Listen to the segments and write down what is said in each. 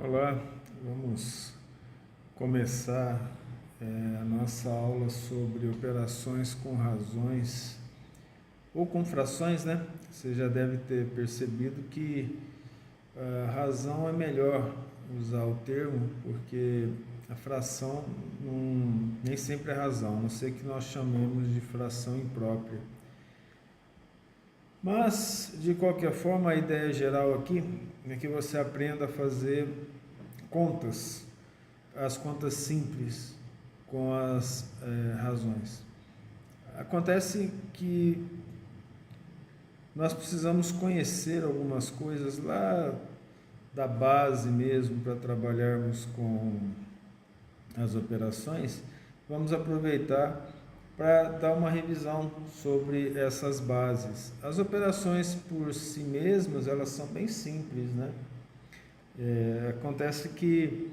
Olá, vamos começar a nossa aula sobre operações com razões ou com frações, né? Você já deve ter percebido que a razão é melhor usar o termo, porque a fração nem sempre é razão, a não ser que nós chamemos de fração imprópria. Mas, de qualquer forma, a ideia geral aqui é que você aprenda a fazer contas, as contas simples com as razões. Acontece que nós precisamos conhecer algumas coisas lá da base mesmo para trabalharmos com as operações. Vamos aproveitar para dar uma revisão sobre essas bases. As operações por si mesmas, elas são bem simples, né? Acontece que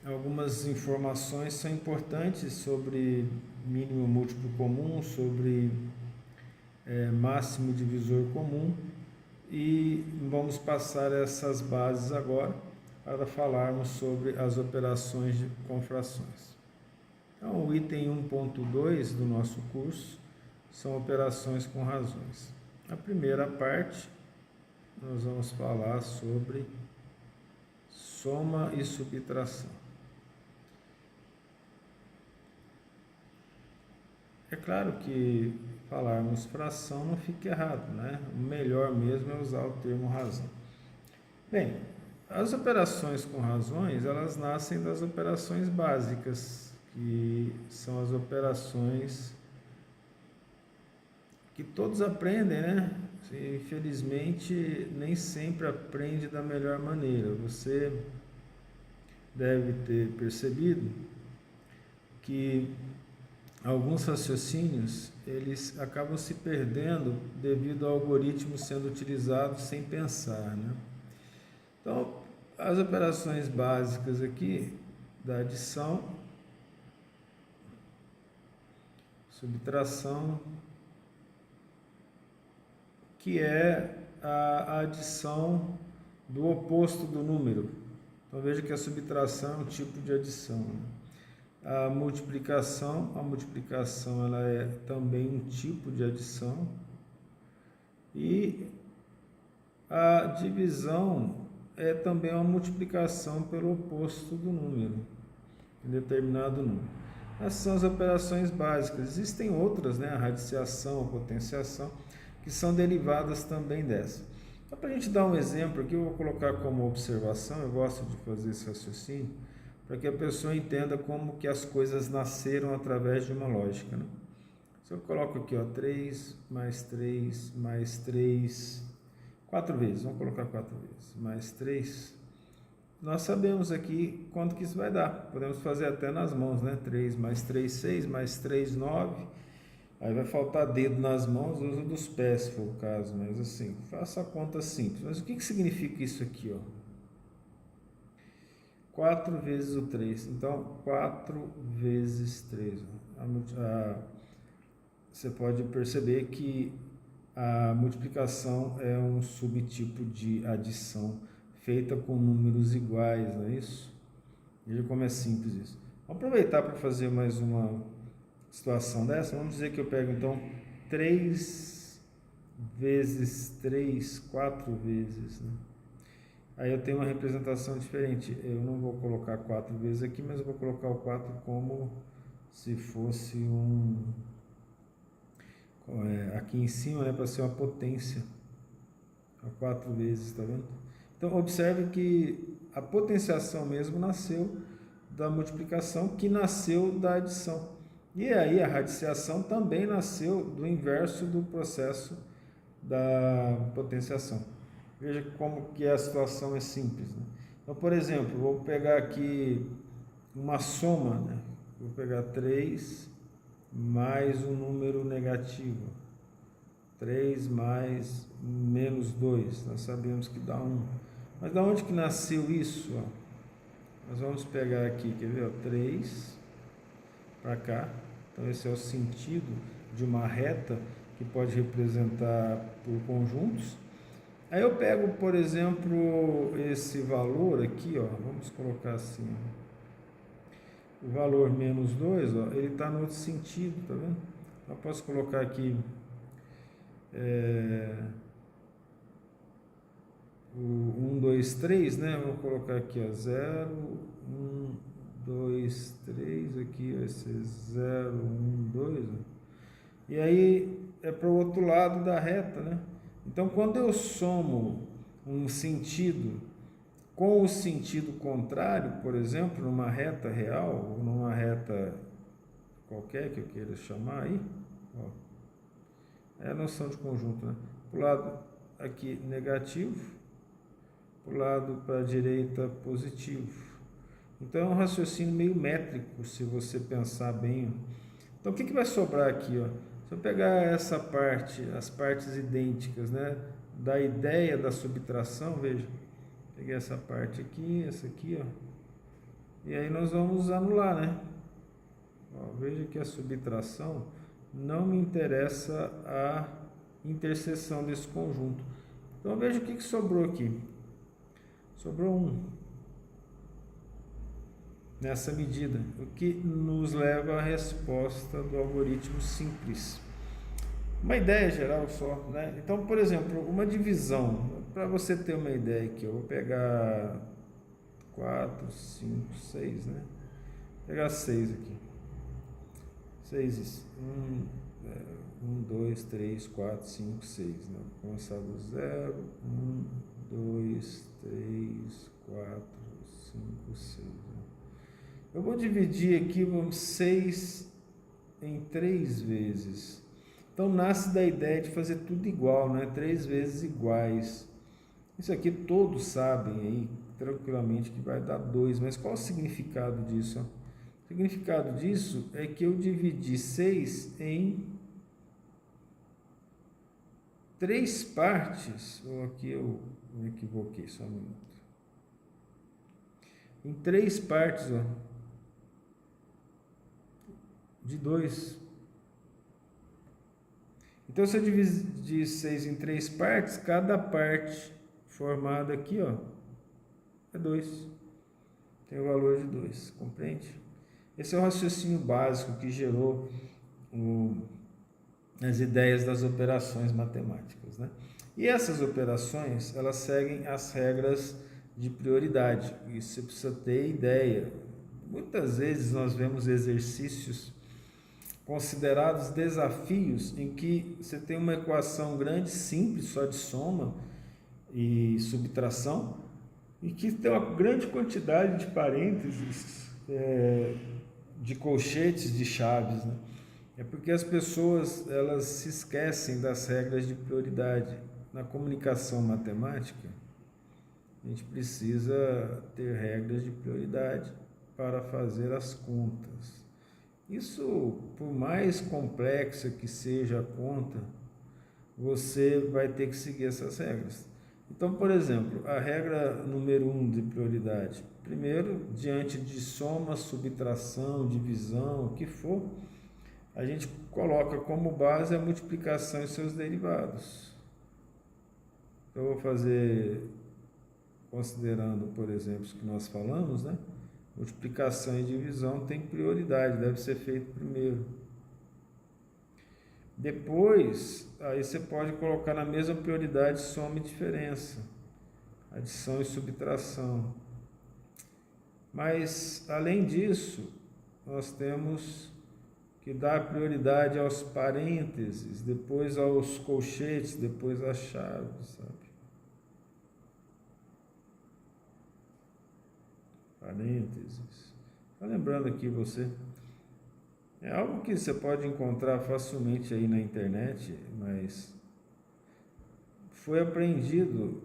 algumas informações são importantes sobre mínimo múltiplo comum, sobre máximo divisor comum, e vamos passar essas bases agora para falarmos sobre as operações com frações. Então, o item 1.2 do nosso curso são operações com razões. A primeira parte, nós vamos falar sobre soma e subtração. É claro que falarmos fração não fica errado, né? O melhor mesmo é usar o termo razão. Bem, as operações com razões, elas nascem das operações básicas, que são as operações que todos aprendem, né? Infelizmente, nem sempre aprende da melhor maneira. Você deve ter percebido que alguns raciocínios, eles acabam se perdendo devido ao algoritmo sendo utilizado sem pensar, né? Então, as operações básicas aqui da adição, subtração, que é a adição do oposto do número. Então, veja que a subtração é um tipo de adição, né? A multiplicação ela é também um tipo de adição, e a divisão é também uma multiplicação pelo oposto do número, em determinado número. Essas são as operações básicas. Existem outras, né? A radiciação, a potenciação, que são derivadas também dessa. Então, para a gente dar um exemplo aqui, eu vou colocar como observação, eu gosto de fazer esse raciocínio, para que a pessoa entenda como que as coisas nasceram através de uma lógica, né? Se eu coloco aqui, ó, 3 mais 3 mais 3, 4 vezes, vamos colocar 4 vezes, mais 3, nós sabemos aqui quanto que isso vai dar. Podemos fazer até nas mãos, né? 3 mais 3, 6, mais 3, 9. Aí vai faltar dedo nas mãos, uso dos pés, se for o caso, mas assim, faça a conta simples. Mas o que significa isso aqui, ó? 4 vezes o 3, então 4 vezes 3. Você pode perceber que a multiplicação é um subtipo de adição feita com números iguais, não é isso? Veja como é simples isso. Vamos aproveitar para fazer mais uma situação dessa. Vamos dizer que eu pego então 3 vezes 3, 4 vezes, né? Aí eu tenho uma representação diferente. Eu não vou colocar 4 vezes aqui, mas eu vou colocar o 4 como se fosse aqui em cima, né, para ser uma potência. 4 vezes, tá vendo? Então, observe que a potenciação mesmo nasceu da multiplicação, que nasceu da adição. E aí a radiciação também nasceu do inverso do processo da potenciação. Veja como que a situação é simples, né? Então, por exemplo, vou pegar aqui uma soma, né? Vou pegar 3 mais um número negativo. 3 mais menos 2, nós sabemos que dá 1. Mas da onde que nasceu isso? Ó? Nós vamos pegar aqui, quer ver? Ó, 3 para cá. Então, esse é o sentido de uma reta que pode representar por conjuntos. Aí eu pego, por exemplo, esse valor aqui, ó, vamos colocar assim, ó, o valor menos 2, ó, ele está no outro sentido, tá vendo? Eu posso colocar aqui o 1, 2, 3, né? Vou colocar aqui, ó, 0, 1, 2, 3, aqui vai ser 0, 1, 2, ó. E aí é para o outro lado da reta, né? Então, quando eu somo um sentido com o sentido contrário, por exemplo, numa reta real, ou numa reta qualquer que eu queira chamar aí, ó, é a noção de conjunto, né? Para o lado aqui negativo, para o lado para a direita positivo. Então é um raciocínio meio métrico, se você pensar bem. Então o que vai sobrar aqui, ó? Se eu pegar essa parte, as partes idênticas, né, da ideia da subtração, veja, peguei essa parte aqui, essa aqui, ó, e aí nós vamos anular, né? Ó, veja que a subtração não me interessa a interseção desse conjunto. Então veja o que sobrou aqui. Sobrou 1 nessa medida, o que nos leva à resposta do algoritmo simples. Uma ideia geral só, né? Então, por exemplo, uma divisão, para você ter uma ideia aqui, eu vou pegar 4, 5, 6, né? Vou pegar 6 aqui. 6, 1, 2, 3, 4, 5, 6, né? Vou começar do 0, 1, 2, 3, 4, 5, 6. Né? Eu vou dividir aqui, vamos, 6 em 3 vezes. Então, nasce da ideia de fazer tudo igual, né? 3 vezes iguais. Isso aqui todos sabem aí, tranquilamente, que vai dar 2. Mas qual o significado disso? O significado disso é que eu dividi 6 em 3 partes. Ou aqui eu me equivoquei, só um minuto. Em 3 partes, ó, de 2. Então, se eu dividir 6 em 3 partes, cada parte formada aqui, ó, é 2. Tem o valor de 2, compreende? Esse é o raciocínio básico que gerou as ideias das operações matemáticas, né? E essas operações, elas seguem as regras de prioridade. Isso você precisa ter ideia. Muitas vezes nós vemos exercícios considerados desafios em que você tem uma equação grande, simples, só de soma e subtração, e que tem uma grande quantidade de parênteses, de colchetes, de chaves, né? É porque as pessoas, elas se esquecem das regras de prioridade. Na comunicação matemática, a gente precisa ter regras de prioridade para fazer as contas. Isso, por mais complexa que seja a conta, você vai ter que seguir essas regras. Então, por exemplo, a regra número 1 de prioridade. Primeiro, diante de soma, subtração, divisão, o que for, a gente coloca como base a multiplicação e seus derivados. Então, eu vou fazer, considerando, por exemplo, o que nós falamos, né? Multiplicação e divisão tem prioridade, deve ser feito primeiro. Depois, aí você pode colocar na mesma prioridade soma e diferença, adição e subtração. Mas, além disso, nós temos que dar prioridade aos parênteses, depois aos colchetes, depois às chaves, sabe? Parênteses. Tá lembrando aqui você? É algo que você pode encontrar facilmente aí na internet, mas foi aprendido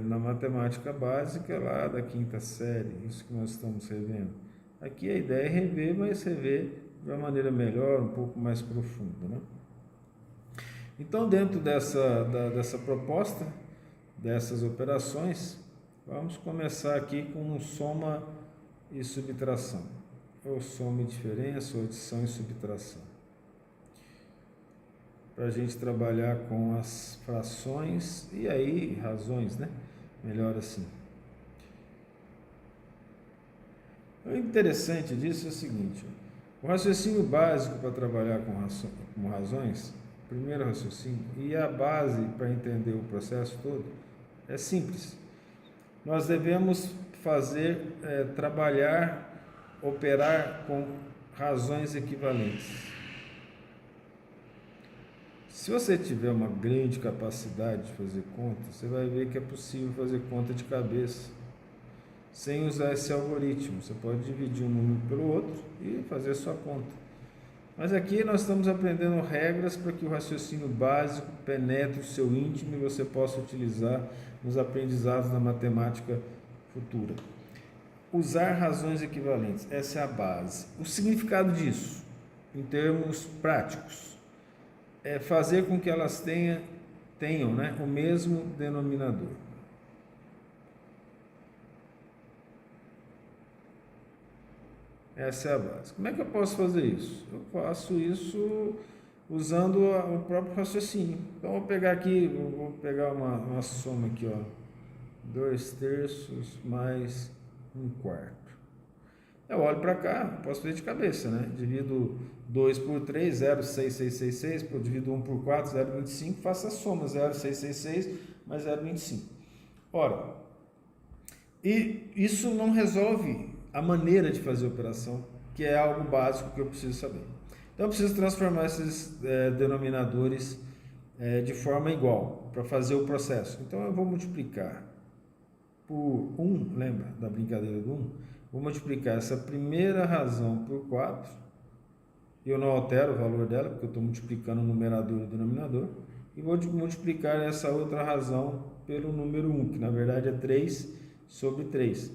na matemática básica lá da 5ª série, isso que nós estamos revendo. Aqui a ideia é rever, mas rever de uma maneira melhor, um pouco mais profunda, né? Então, dentro dessa proposta, dessas operações, vamos começar aqui com soma e subtração, ou soma e diferença, ou adição e subtração. para a gente trabalhar com as frações e aí razões, né? Melhor assim. O interessante disso é o seguinte: o raciocínio básico para trabalhar com razões, primeiro raciocínio, e a base para entender o processo todo, é simples. Nós devemos trabalhar, operar com razões equivalentes. Se você tiver uma grande capacidade de fazer conta, você vai ver que é possível fazer conta de cabeça, sem usar esse algoritmo. Você pode dividir um número pelo outro e fazer a sua conta. Mas aqui nós estamos aprendendo regras para que o raciocínio básico penetre o seu íntimo e você possa utilizar nos aprendizados da matemática futura. Usar razões equivalentes, essa é a base. O significado disso, em termos práticos, é fazer com que elas tenham, né, o mesmo denominador. Essa é a base. Como é que eu posso fazer isso? Eu faço isso usando o próprio raciocínio. Então, vou pegar uma soma aqui, ó. 2/3 mais 1/4. Eu olho para cá, posso fazer de cabeça, né? Divido 2 por 3, 0,6666, divido 1 por 4, 0,25, faço a soma, 0,666 mais 0,25. Ora, e isso não resolve a maneira de fazer a operação, que é algo básico que eu preciso saber. Então, eu preciso transformar esses denominadores de forma igual, para fazer o processo. Então, eu vou multiplicar por 1, lembra da brincadeira do 1? Vou multiplicar essa primeira razão por 4, eu não altero o valor dela, porque eu estou multiplicando o numerador e o denominador, e vou multiplicar essa outra razão pelo número 1, que na verdade é 3 sobre 3.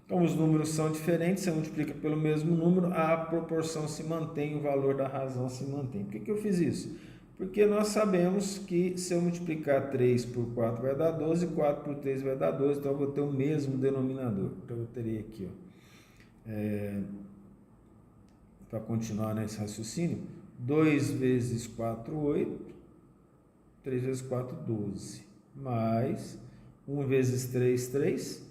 Então, os números são diferentes, você multiplica pelo mesmo número, a proporção se mantém, o valor da razão se mantém. Por que eu fiz isso? Porque nós sabemos que se eu multiplicar 3 por 4 vai dar 12, 4 por 3 vai dar 12, então eu vou ter o mesmo denominador. Então, eu teria aqui, para continuar nesse raciocínio, 2 vezes 4, 8, 3 vezes 4, 12, mais 1 vezes 3, 3,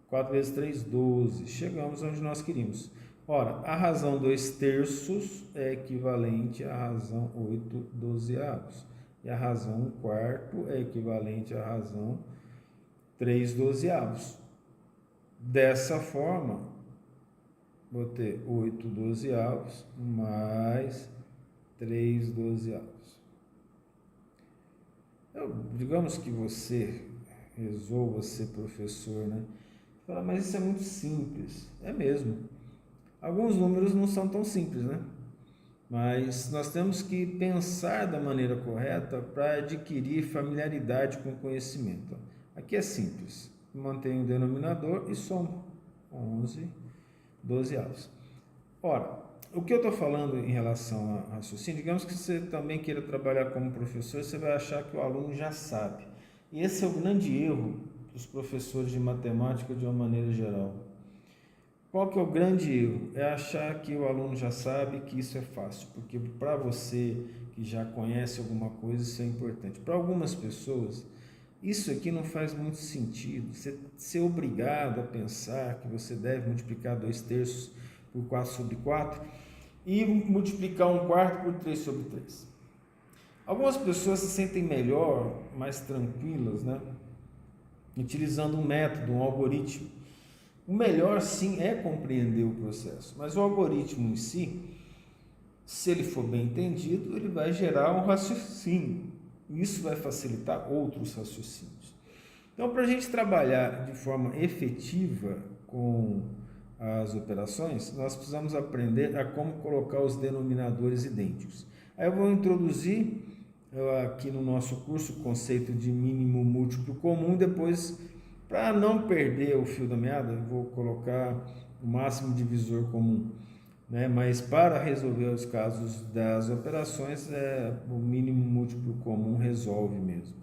4 vezes 3, 12. Chegamos onde nós queríamos. Ora, a razão 2/3 é equivalente à razão 8/12. E a razão 1/4 é equivalente à razão 3/12. Dessa forma, vou ter 8/12 mais 3/12. Digamos que você resolva ser professor, né? Fala, mas isso é muito simples. É mesmo. Alguns números não são tão simples, né? Mas nós temos que pensar da maneira correta para adquirir familiaridade com o conhecimento. Aqui é simples. Mantenho o denominador e somo 11/12. Ora, o que eu estou falando em relação a raciocínio, digamos que você também queira trabalhar como professor, você vai achar que o aluno já sabe. E esse é o grande erro dos professores de matemática de uma maneira geral. Qual que é o grande erro? É achar que o aluno já sabe, que isso é fácil, porque para você que já conhece alguma coisa, isso é importante. Para algumas pessoas, isso aqui não faz muito sentido. Você ser obrigado a pensar que você deve multiplicar 2/3 por 4 sobre 4 e multiplicar 1/4 por 3 sobre 3. Algumas pessoas se sentem melhor, mais tranquilas, né? Utilizando um método, um algoritmo. O melhor, sim, é compreender o processo, mas o algoritmo em si, se ele for bem entendido, ele vai gerar um raciocínio. Isso vai facilitar outros raciocínios. Então, para a gente trabalhar de forma efetiva com as operações, nós precisamos aprender a como colocar os denominadores idênticos. Aí eu vou introduzir aqui no nosso curso o conceito de mínimo múltiplo comum. Depois, para não perder o fio da meada, eu vou colocar o máximo divisor comum, né? Mas para resolver os casos das operações, o mínimo múltiplo comum resolve mesmo.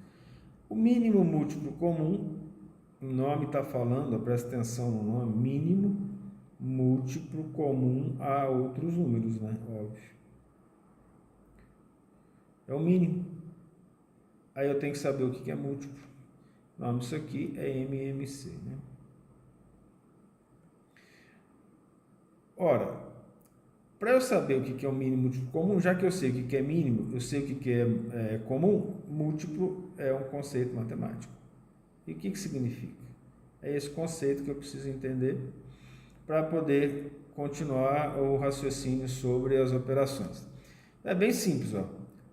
O mínimo múltiplo comum, o nome está falando, presta atenção no nome, mínimo múltiplo comum a outros números, né? Óbvio. é o mínimo. Aí eu tenho que saber o que é múltiplo. O nome disso aqui é MMC, né? Ora, para eu saber o que é o mínimo múltiplo comum, já que eu sei o que é mínimo, eu sei o que é comum, múltiplo é um conceito matemático. E o que significa? É esse conceito que eu preciso entender para poder continuar o raciocínio sobre as operações. É bem simples, ó.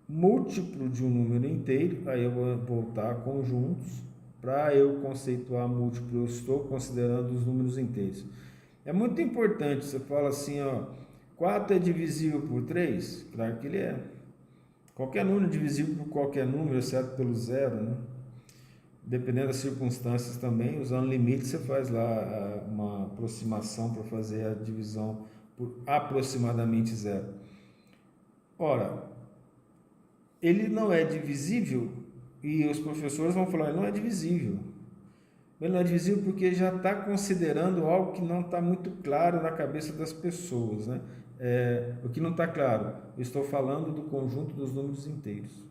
Múltiplo de um número inteiro, aí eu vou voltar a conjuntos. Para eu conceituar múltiplo, eu estou considerando os números inteiros. É muito importante, você fala assim, ó, 4 é divisível por 3? Claro que ele é. Qualquer número é divisível por qualquer número, exceto pelo zero, né? Dependendo das circunstâncias também, usando limite, você faz lá uma aproximação para fazer a divisão por aproximadamente zero. Ora, ele não é divisível e os professores vão falar, ele não é divisível. Ele não é divisível porque já está considerando algo que não está muito claro na cabeça das pessoas, né? O que não está claro, eu estou falando do conjunto dos números inteiros.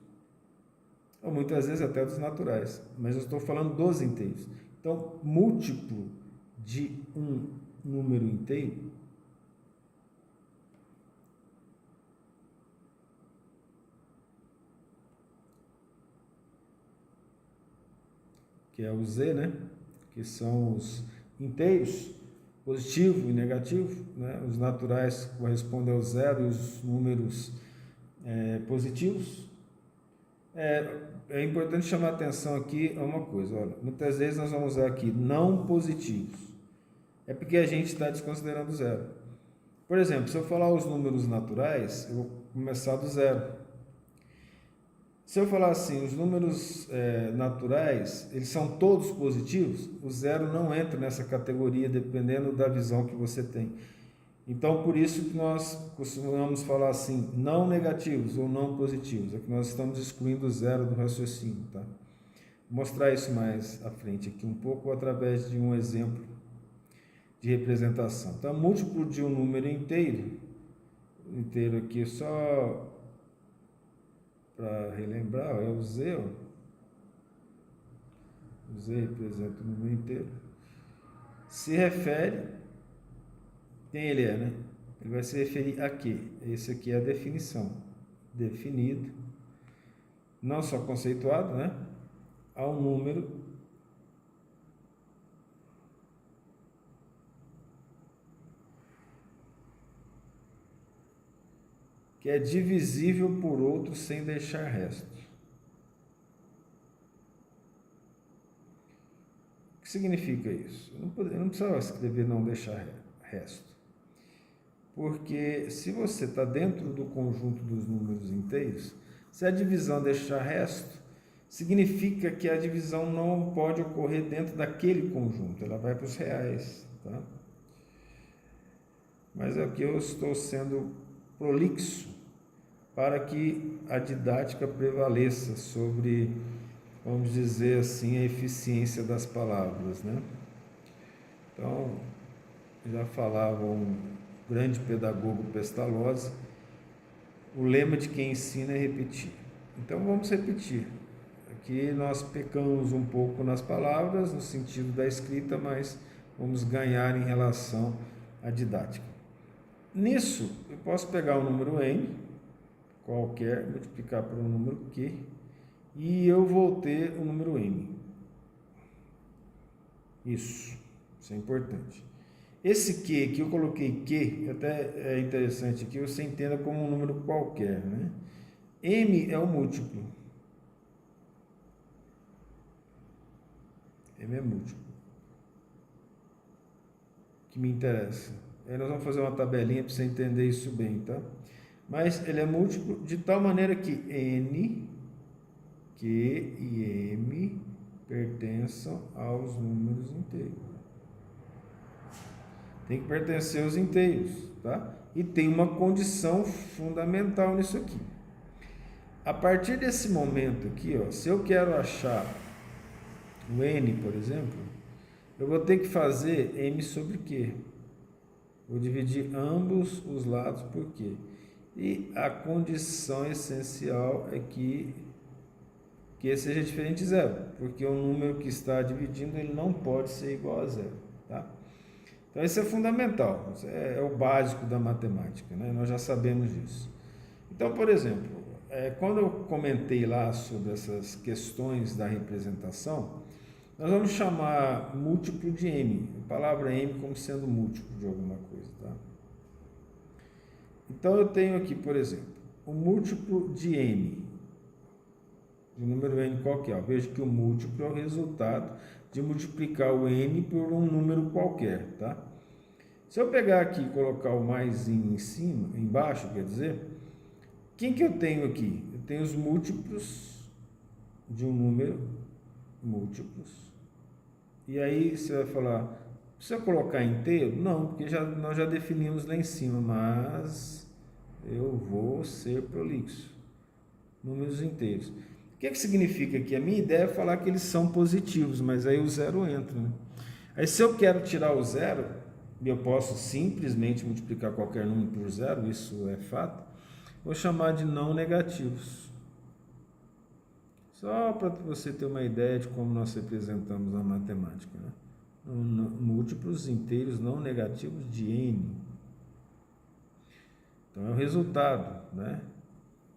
Ou muitas vezes até dos naturais, mas eu estou falando dos inteiros. Então, múltiplo de um número inteiro que é o Z, né? Que são os inteiros, positivo e negativo, né? Os naturais correspondem ao zero e os números positivos. É importante chamar a atenção aqui a uma coisa, olha, muitas vezes nós vamos usar aqui não positivos, é porque a gente está desconsiderando o zero. Por exemplo, se eu falar os números naturais, eu vou começar do zero. Se eu falar assim, os números naturais, eles são todos positivos, o zero não entra nessa categoria, dependendo da visão que você tem. Então, por isso que nós costumamos falar assim, não negativos ou não positivos, é que nós estamos excluindo o zero do raciocínio, tá? Vou mostrar isso mais à frente aqui um pouco, através de um exemplo de representação. Então, múltiplo de um número inteiro aqui só para relembrar, é o Z, ó. O Z representa o número inteiro. Se refere, quem ele é, né? Ele vai se referir a quê? Esse aqui é a definição. Definido, não só conceituado, né? A um número que é divisível por outro sem deixar resto. O que significa isso? Eu não precisava escrever não deixar resto. Porque se você está dentro do conjunto dos números inteiros, se a divisão deixar resto, significa que a divisão não pode ocorrer dentro daquele conjunto, ela vai para os reais, tá? Mas aqui eu estou sendo prolixo para que a didática prevaleça sobre, vamos dizer assim, a eficiência das palavras, né? Então, já falava um grande pedagogo Pestalozzi, o lema de quem ensina é repetir. Então vamos repetir. Aqui nós pecamos um pouco nas palavras, no sentido da escrita, mas vamos ganhar em relação à didática. Nisso, eu posso pegar o número n, qualquer, multiplicar por um número q, e eu vou ter o número m. Isso é importante. Esse Q, que eu coloquei Q, até é interessante aqui, você entenda como um número qualquer, né? M é o múltiplo. M é múltiplo. Que me interessa. Aí nós vamos fazer uma tabelinha para você entender isso bem, tá? Mas ele é múltiplo de tal maneira que N, Q e M pertençam aos números inteiros. Tem que pertencer aos inteiros, tá? E tem uma condição fundamental nisso aqui. A partir desse momento aqui, ó, se eu quero achar o n, por exemplo, eu vou ter que fazer m sobre q. Vou dividir ambos os lados por q. E a condição essencial é que seja diferente de zero, porque o número que está dividindo ele não pode ser igual a zero. Tá? Então isso é fundamental, isso é o básico da matemática, né? Nós já sabemos disso. Então, por exemplo, quando eu comentei lá sobre essas questões da representação, nós vamos chamar múltiplo de m, a palavra m como sendo múltiplo de alguma coisa. Tá? Então eu tenho aqui, por exemplo, o múltiplo de n, de número n qualquer. Veja que o múltiplo é o resultado de multiplicar o n por um número qualquer. Tá? Se eu pegar aqui e colocar o mais em cima, embaixo, quer dizer, quem que eu tenho aqui? Eu tenho os múltiplos de um número, múltiplos. E aí você vai falar, precisa colocar inteiro? Não, porque nós já definimos lá em cima, mas eu vou ser prolixo. Números inteiros. O que significa aqui? A minha ideia é falar que eles são positivos, mas aí o zero entra. Né? Aí se eu quero tirar o zero, eu posso simplesmente multiplicar qualquer número por zero, isso é fato, vou chamar de não negativos. Só para você ter uma ideia de como nós representamos a matemática. Né? Múltiplos inteiros não negativos de n. Então é o resultado. Né?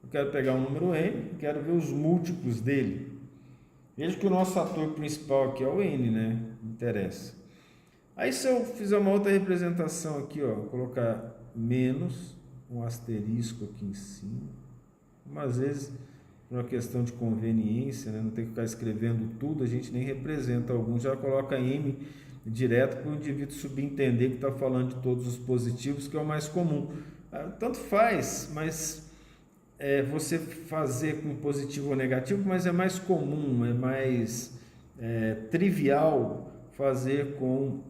Eu quero pegar um número n, quero ver os múltiplos dele. Veja que o nosso fator principal aqui é o n, né? Interessa. Aí se eu fizer uma outra representação aqui, ó, colocar menos, um asterisco aqui em cima, às vezes por uma questão de conveniência, né? Não tem que ficar escrevendo tudo, a gente nem representa alguns, já coloca m direto para o indivíduo subentender que está falando de todos os positivos, que é o mais comum. Tanto faz, mas você fazer com positivo ou negativo, mas é mais comum, é mais trivial fazer com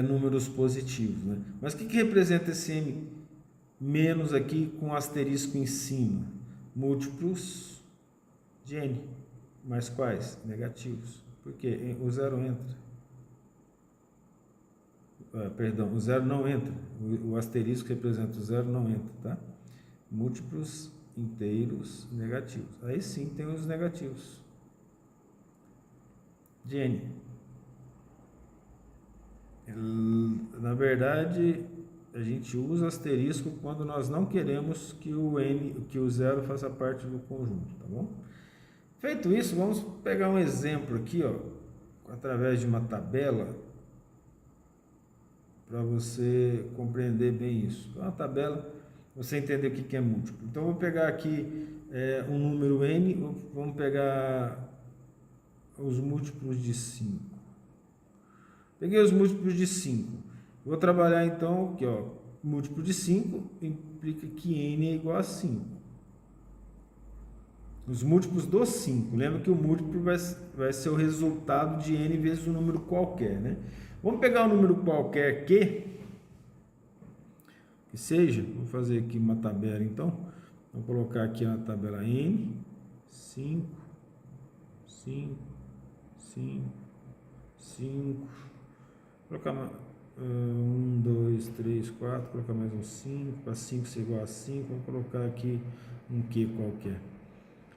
números positivos. Né? Mas o que representa esse m menos aqui com asterisco em cima? Múltiplos de n. Mas quais? Negativos. Por quê? O zero entra. Perdão, o zero não entra. O asterisco representa o zero não entra, tá? Múltiplos inteiros negativos. Aí sim tem os negativos. De n. Na verdade, a gente usa asterisco quando nós não queremos que o zero faça parte do conjunto, tá bom? Feito isso, vamos pegar um exemplo aqui, ó, através de uma tabela, para você compreender bem isso. Uma tabela, você entender o que é múltiplo. Então, vou pegar aqui um número n, vamos pegar os múltiplos de 5. Peguei os múltiplos de 5. Vou trabalhar então aqui, ó, múltiplo de 5 implica que n é igual a 5. Os múltiplos do 5. Lembra que o múltiplo vai ser o resultado de n vezes um número qualquer, né? Vamos pegar um número qualquer que seja, vou fazer aqui uma tabela então. Vou colocar aqui na tabela n, 5, 5, 5, 5. Colocar 1, 2, 3, 4, colocar mais um 5, para 5 ser igual a 5, vou colocar aqui um Q qualquer.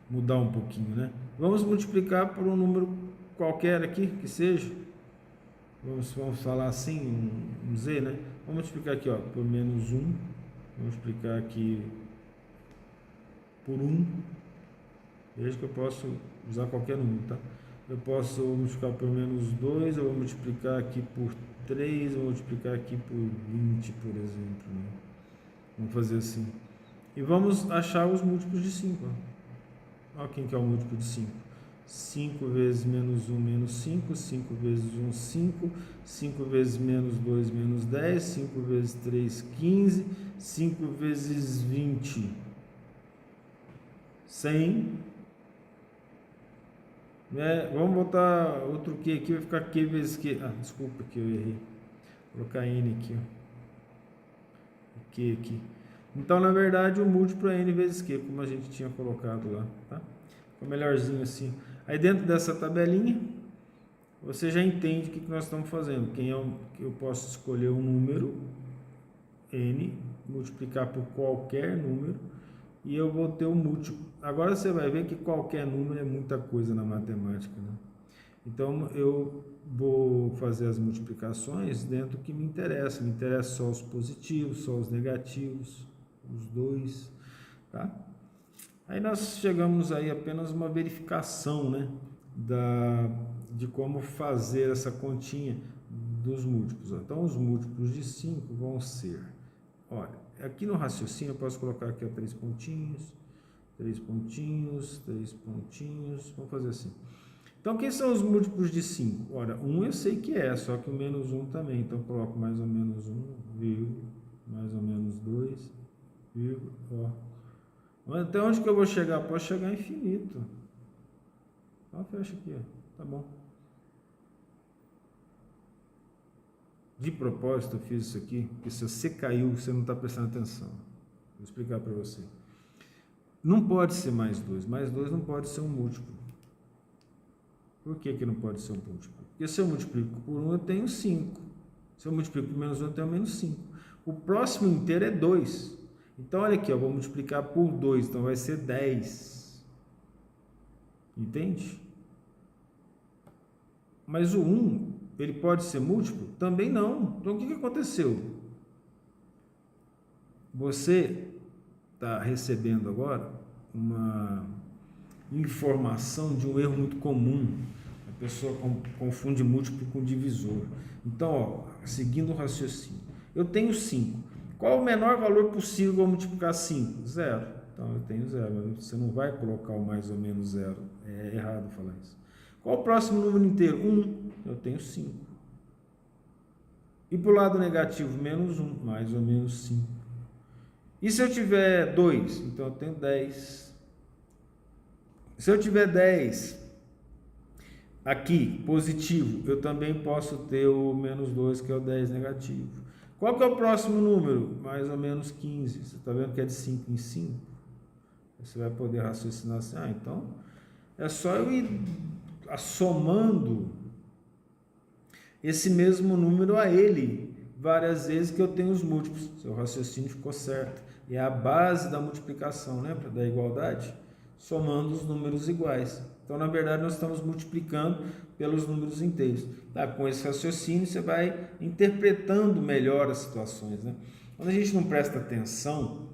Mudar um pouquinho, né? Vamos multiplicar por um número qualquer aqui, que seja. Vamos falar assim, um Z, né? Vamos multiplicar aqui, ó, por menos 1. Vamos multiplicar aqui por 1. Veja que eu posso usar qualquer número, tá? Eu posso multiplicar por menos 2, eu vou multiplicar aqui por 3, eu vou multiplicar aqui por 20, por exemplo. Né? Vamos fazer assim. E vamos achar os múltiplos de 5. Olha quem que é o múltiplo de 5. 5 vezes menos 1, menos 5. 5 vezes 1, 5. 5 vezes menos 2, menos 10. 5 vezes 3, 15. 5 vezes 20, 100. Vamos botar outro Q aqui, vai ficar Q vezes Q. Desculpa que eu errei. Vou colocar N aqui, ó. Q aqui. Então, na verdade, o múltiplo é N vezes Q, como a gente tinha colocado lá, tá? Ficou melhorzinho assim. Aí dentro dessa tabelinha, você já entende o que nós estamos fazendo. Eu posso escolher um número n, multiplicar por qualquer número, e eu vou ter o múltiplo. Agora você vai ver que qualquer número é muita coisa na matemática, né? Então, eu vou fazer as multiplicações dentro do que me interessa. Me interessa só os positivos, só os negativos, os dois, tá? Aí nós chegamos aí apenas uma verificação, né, de como fazer essa continha dos múltiplos. Então, os múltiplos de 5 vão ser, olha, aqui no raciocínio eu posso colocar aqui 3 pontinhos, 3 pontinhos, 3 pontinhos, vamos fazer assim. Então, quem são os múltiplos de 5? Olha, 1 eu sei que é, só que o menos 1 também. Então, eu coloco mais ou menos 1, vírgula, mais ou menos 2, vírgula, ó. Até onde que eu vou chegar? Posso chegar a infinito. Então, fecha aqui, ó. Tá bom. De propósito, eu fiz isso aqui, porque se você caiu, você não está prestando atenção. Vou explicar para você. Não pode ser mais 2. Mais 2 não pode ser um múltiplo. Por que que não pode ser um múltiplo? Porque se eu multiplico por 1, eu tenho 5. Se eu multiplico por menos 1, eu tenho menos 5. O próximo inteiro é 2. Então, olha aqui, eu vou multiplicar por 2, então vai ser 10. Entende? Mas o 1, ele pode ser múltiplo? Também não. Então, o que aconteceu? Você está recebendo agora uma informação de um erro muito comum. A pessoa confunde múltiplo com divisor. Então, ó, seguindo o raciocínio, eu tenho 5. Qual o menor valor possível para multiplicar 5? 0. Então, eu tenho 0. Você não vai colocar o mais ou menos 0. É errado falar isso. Qual o próximo número inteiro? 1. Eu tenho 5. E para o lado negativo, menos 1, mais ou menos 5. E se eu tiver 2? Então, eu tenho 10. Se eu tiver 10 aqui, positivo, eu também posso ter o menos 2, que é o 10 negativo. Qual que é o próximo número? Mais ou menos 15. Você está vendo que é de 5 em 5? Você vai poder raciocinar assim, então é só eu ir somando esse mesmo número a ele várias vezes que eu tenho os múltiplos. Seu raciocínio ficou certo. E é a base da multiplicação, né, da igualdade, somando os números iguais. Então, na verdade, nós estamos multiplicando pelos números inteiros. Tá? Com esse raciocínio, você vai interpretando melhor as situações, né? Quando a gente não presta atenção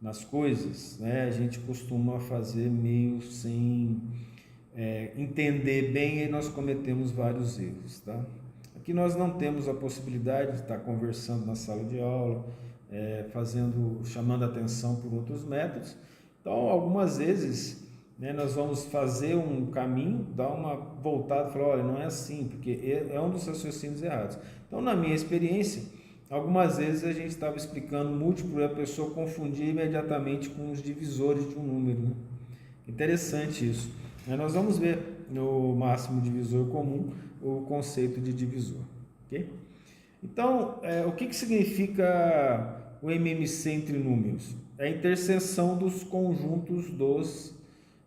nas coisas, né, a gente costuma fazer meio sem entender bem, e nós cometemos vários erros, tá? Aqui nós não temos a possibilidade de estar conversando na sala de aula, chamando a atenção por outros métodos. Então, algumas vezes, né, nós vamos fazer um caminho, dar uma voltada e falar, olha, não é assim, porque é um dos raciocínios errados. Então, na minha experiência, algumas vezes a gente estava explicando múltiplo e a pessoa confundia imediatamente com os divisores de um número, né? Interessante isso. Nós vamos ver no máximo divisor comum o conceito de divisor. Okay? Então, o que significa o MMC entre números? É a interseção dos conjuntos dos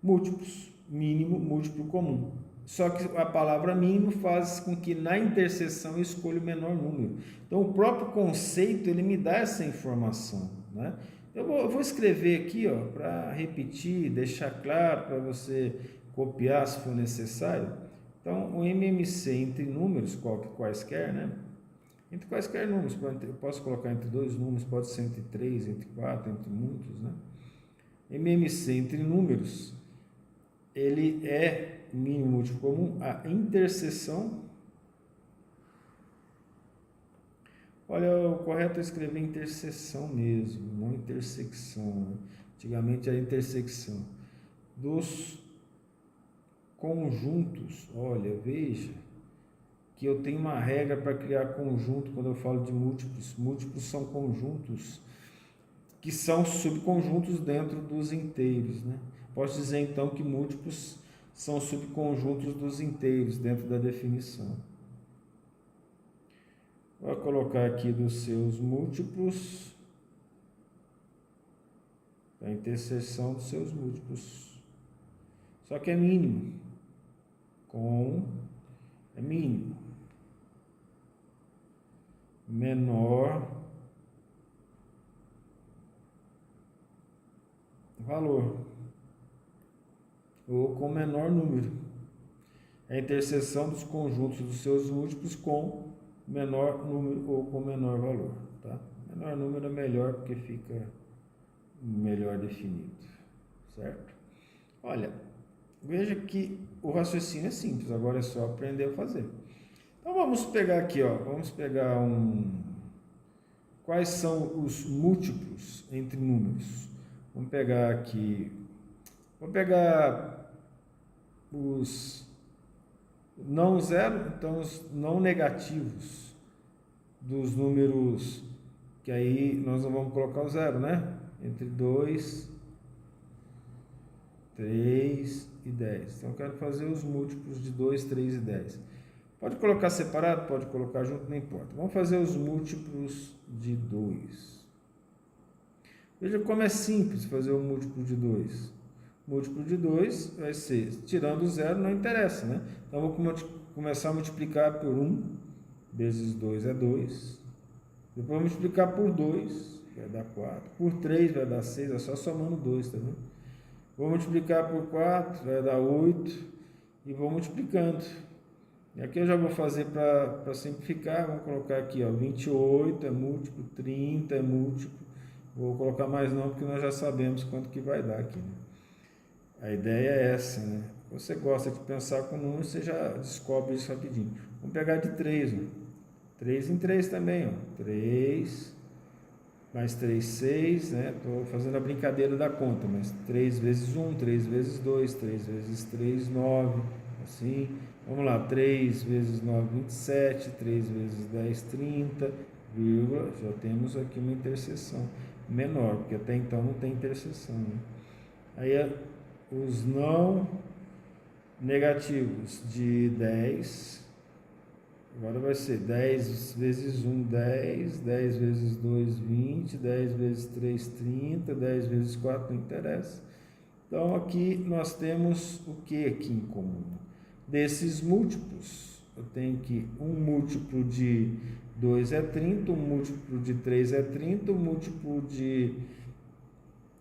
múltiplos, mínimo, múltiplo, comum. Só que a palavra mínimo faz com que na interseção eu escolha o menor número. Então, o próprio conceito ele me dá essa informação, né? Eu vou escrever aqui, para repetir, deixar claro para você copiar se for necessário. Então, o MMC entre números, quaisquer, né? Entre quaisquer números, eu posso colocar entre 2 números, pode ser entre 3, entre 4, entre muitos, né? MMC entre números, ele é mínimo múltiplo comum, a interseção. Olha, o correto é escrever interseção mesmo, não intersecção. Antigamente era intersecção dos conjuntos. Olha, veja que eu tenho uma regra para criar conjunto quando eu falo de múltiplos. Múltiplos são conjuntos que são subconjuntos dentro dos inteiros, né? Posso dizer então que múltiplos são subconjuntos dos inteiros dentro da definição. Vou colocar aqui dos seus múltiplos, a interseção dos seus múltiplos. Só que é mínimo. É mínimo. Menor valor, ou com menor número. É a interseção dos conjuntos dos seus múltiplos com menor número ou com menor valor. Tá? Menor número é melhor porque fica melhor definido, certo? Olha, veja que o raciocínio é simples, agora é só aprender a fazer. Então vamos pegar aqui, ó, vamos pegar quais são os múltiplos entre números. Vamos pegar aqui, vou pegar os não zero, então os não negativos dos números, que aí nós não vamos colocar o zero, né? Entre 2, 3 e 10. Então eu quero fazer os múltiplos de 2, 3 e 10. Pode colocar separado, pode colocar junto, não importa. Vamos fazer os múltiplos de 2. Veja como é simples fazer o múltiplo de 2. Múltiplo de 2 vai ser, tirando o zero, não interessa, né? Então, vou começar a multiplicar por 1, vezes 2 é 2. Depois, multiplicar por 2, vai dar 4. Por 3, vai dar 6, é só somando 2, tá vendo? Vou multiplicar por 4, vai dar 8, e vou multiplicando. E aqui eu já vou fazer para simplificar, vamos colocar aqui, ó, 28 é múltiplo, 30 é múltiplo. Vou colocar mais não, porque nós já sabemos quanto que vai dar aqui, né? A ideia é essa, né? Você gosta de pensar com números, você já descobre isso rapidinho. Vamos pegar de 3, ó. 3 em 3 também, ó. 3, mais 3, 6, né? Estou fazendo a brincadeira da conta, mas 3 vezes 1, 3 vezes 2, 3 vezes 3, 9, assim. Vamos lá, 3 vezes 9, 27, 3 vezes 10, 30, vírgula, já temos aqui uma interseção menor, porque até então não tem interseção, né? Aí os não negativos de 10, agora vai ser 10 vezes 1, 10, 10 vezes 2, 20, 10 vezes 3, 30, 10 vezes 4, não interessa. Então aqui nós temos o que aqui em comum? Desses múltiplos, eu tenho que um múltiplo de 2 é 30, um múltiplo de 3 é 30, um múltiplo de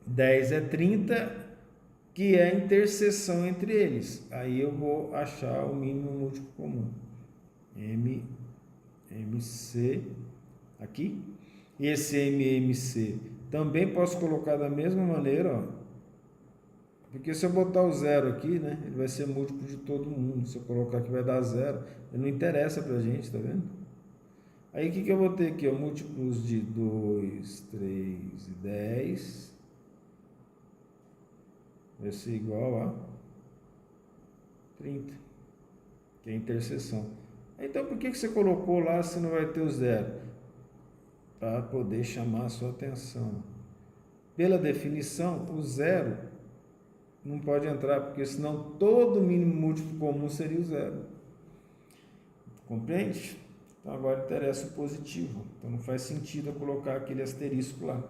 10 é 30, que é a interseção entre eles. Aí eu vou achar o mínimo múltiplo comum. MC aqui. E esse MMC também posso colocar da mesma maneira, ó. Porque se eu botar o zero aqui, né, ele vai ser múltiplo de todo mundo. Se eu colocar aqui vai dar zero, ele não interessa pra gente, tá vendo? Aí o que eu vou ter aqui? Ó, múltiplos de 2, 3 e 10. Vai ser igual a 30, que é a interseção. Então por que você colocou lá se não vai ter o zero? Para poder chamar a sua atenção. Pela definição, o zero não pode entrar, porque senão todo mínimo múltiplo comum seria o zero. Compreende? Então agora interessa o positivo. Então não faz sentido eu colocar aquele asterisco lá.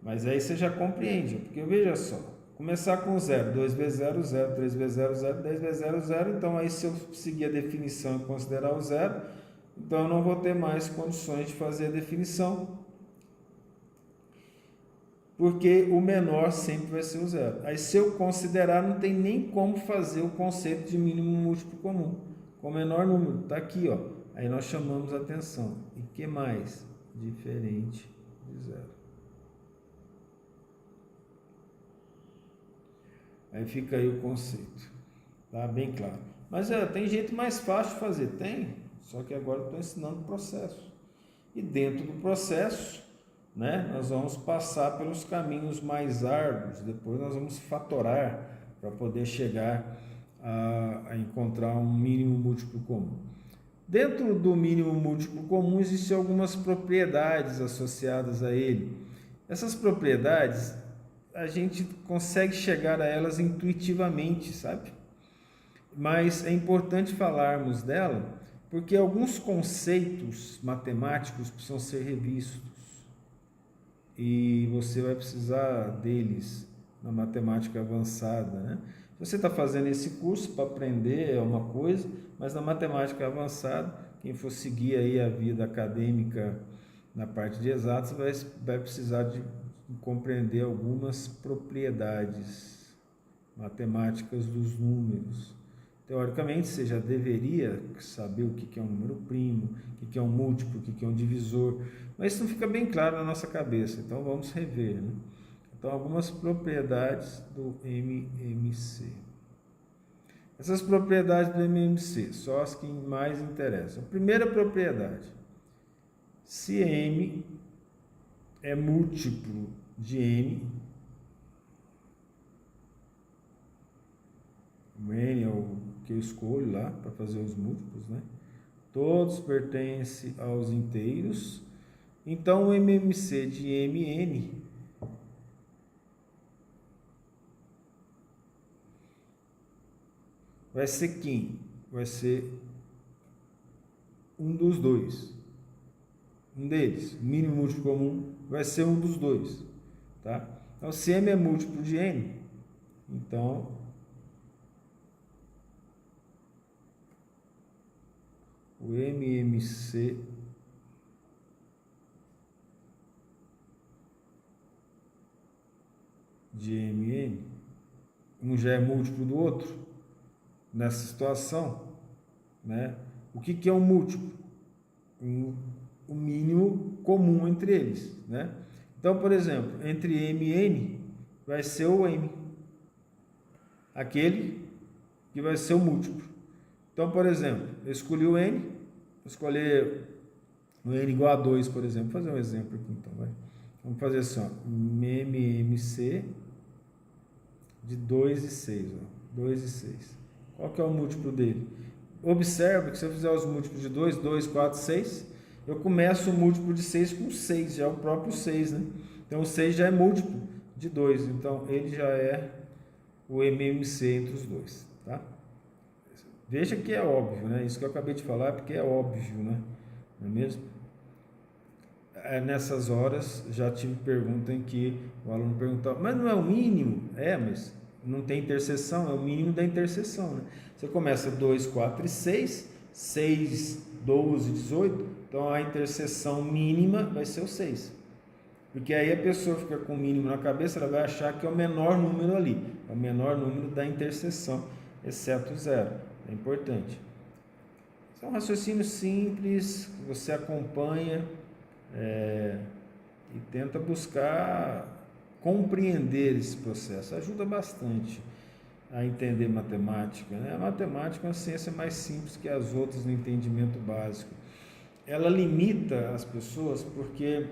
Mas aí você já compreende, porque veja só, começar com zero, 2 vezes 0, 0, 3 vezes 0, 0, 10 vezes 0, 0, então aí se eu seguir a definição e considerar o zero, então eu não vou ter mais condições de fazer a definição, porque o menor sempre vai ser o zero. Aí se eu considerar, não tem nem como fazer o conceito de mínimo múltiplo comum, com o menor número, está aqui, ó. Aí nós chamamos a atenção. E que mais? Diferente de zero. Aí fica aí o conceito, tá bem claro. Mas tem jeito mais fácil de fazer? Tem, só que agora eu estou ensinando o processo. E dentro do processo, né, nós vamos passar pelos caminhos mais árduos, depois nós vamos fatorar para poder chegar a encontrar um mínimo múltiplo comum. Dentro do mínimo múltiplo comum existem algumas propriedades associadas a ele. Essas propriedades a gente consegue chegar a elas intuitivamente, sabe? Mas é importante falarmos dela, porque alguns conceitos matemáticos precisam ser revistos. E você vai precisar deles na matemática avançada, né? Se você está fazendo esse curso para aprender é uma coisa, mas na matemática avançada, quem for seguir aí a vida acadêmica na parte de exatas vai precisar compreender algumas propriedades matemáticas dos números. Teoricamente, você já deveria saber o que é um número primo, o que é um múltiplo, o que é um divisor, mas isso não fica bem claro na nossa cabeça, então vamos rever, né? Então, algumas propriedades do MMC. Essas propriedades do MMC, só as que mais interessam. A primeira propriedade, se M é múltiplo de N, o N é o que eu escolho lá para fazer os múltiplos, né? Todos pertencem aos inteiros, então o MMC de MN vai ser quem? Vai ser um dos dois. Um deles, mínimo múltiplo comum, vai ser um dos dois. Tá? Então, se M é múltiplo de N, então o MMC de MN, um já é múltiplo do outro, nessa situação, né? O que é um múltiplo? O mínimo comum entre eles, né? Então, por exemplo, entre M e N vai ser o M, aquele que vai ser o múltiplo. Então, por exemplo, eu escolhi o N, vou escolher o N igual a 2, por exemplo. Vou fazer um exemplo aqui, então, vai. Vamos fazer assim, ó, MMC de 2 e 6, ó, 2 e 6. Qual que é o múltiplo dele? Observa que se eu fizer os múltiplos de 2, 2, 4, 6, eu começo o múltiplo de 6 com 6, já é o próprio 6, né? Então, o 6 já é múltiplo de 2, então ele já é o MMC entre os dois, tá? Veja que é óbvio, né? Isso que eu acabei de falar é porque é óbvio, né? Não é mesmo? Nessas horas já tive pergunta em que o aluno perguntava, mas não é o mínimo? Mas não tem interseção, é o mínimo da interseção, né? Você começa 2, 4 e 6, 6, 12, 18, então a interseção mínima vai ser o 6. Porque aí a pessoa fica com o mínimo na cabeça, ela vai achar que é o menor número ali, é o menor número da interseção, exceto o 0. É importante. É um raciocínio simples, que você acompanha e tenta buscar compreender esse processo. Ajuda bastante a entender matemática, né? A matemática é uma ciência mais simples que as outras no entendimento básico. Ela limita as pessoas porque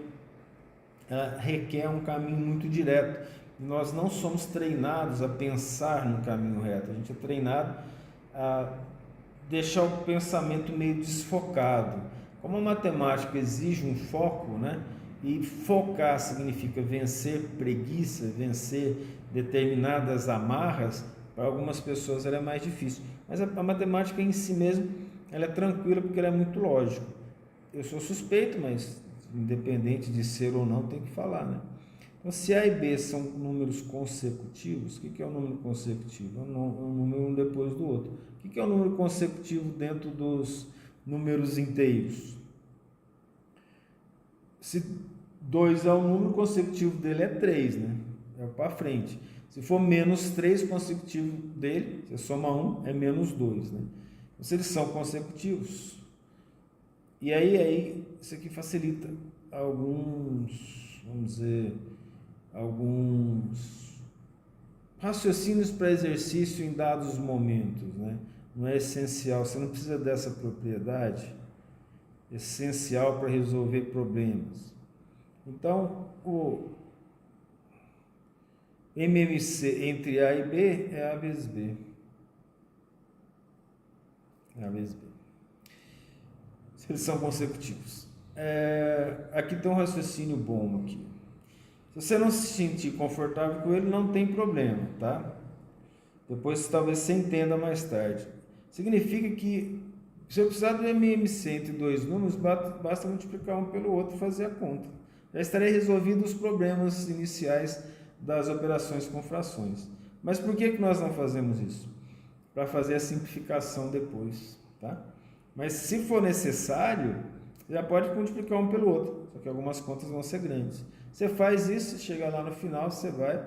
ela requer um caminho muito direto. Nós não somos treinados a pensar no caminho reto, a gente é treinado a deixar o pensamento meio desfocado. Como a matemática exige um foco, né? E focar significa vencer preguiça, vencer determinadas amarras, para algumas pessoas ela é mais difícil. Mas a matemática em si mesmo, ela é tranquila porque ela é muito lógica. Eu sou suspeito, mas independente de ser ou não, tem que falar, né? Então, se A e B são números consecutivos, o que é um número consecutivo? É um número um depois do outro. O que é um número consecutivo dentro dos números inteiros? Se 2 é o número consecutivo dele, é 3, né? É para frente. Se for menos 3 consecutivo dele, você soma 1, é menos 2, né? Então, se eles são consecutivos, e aí isso aqui facilita alguns, vamos dizer, alguns raciocínios para exercício em dados momentos, né? Não é essencial, você não precisa dessa propriedade essencial para resolver problemas. Então, o MMC entre A e B é A vezes B. É A vezes B. Se eles são consecutivos. Aqui tem um raciocínio bom aqui. Se você não se sentir confortável com ele, não tem problema, tá? Depois talvez você entenda mais tarde. Significa que se eu precisar do MMC entre dois números, basta multiplicar um pelo outro e fazer a conta. Já estarei resolvido os problemas iniciais das operações com frações. Mas por que nós não fazemos isso? Para fazer a simplificação depois, tá? Mas se for necessário, já pode multiplicar um pelo outro, só que algumas contas vão ser grandes. Você faz isso, chega lá no final, você vai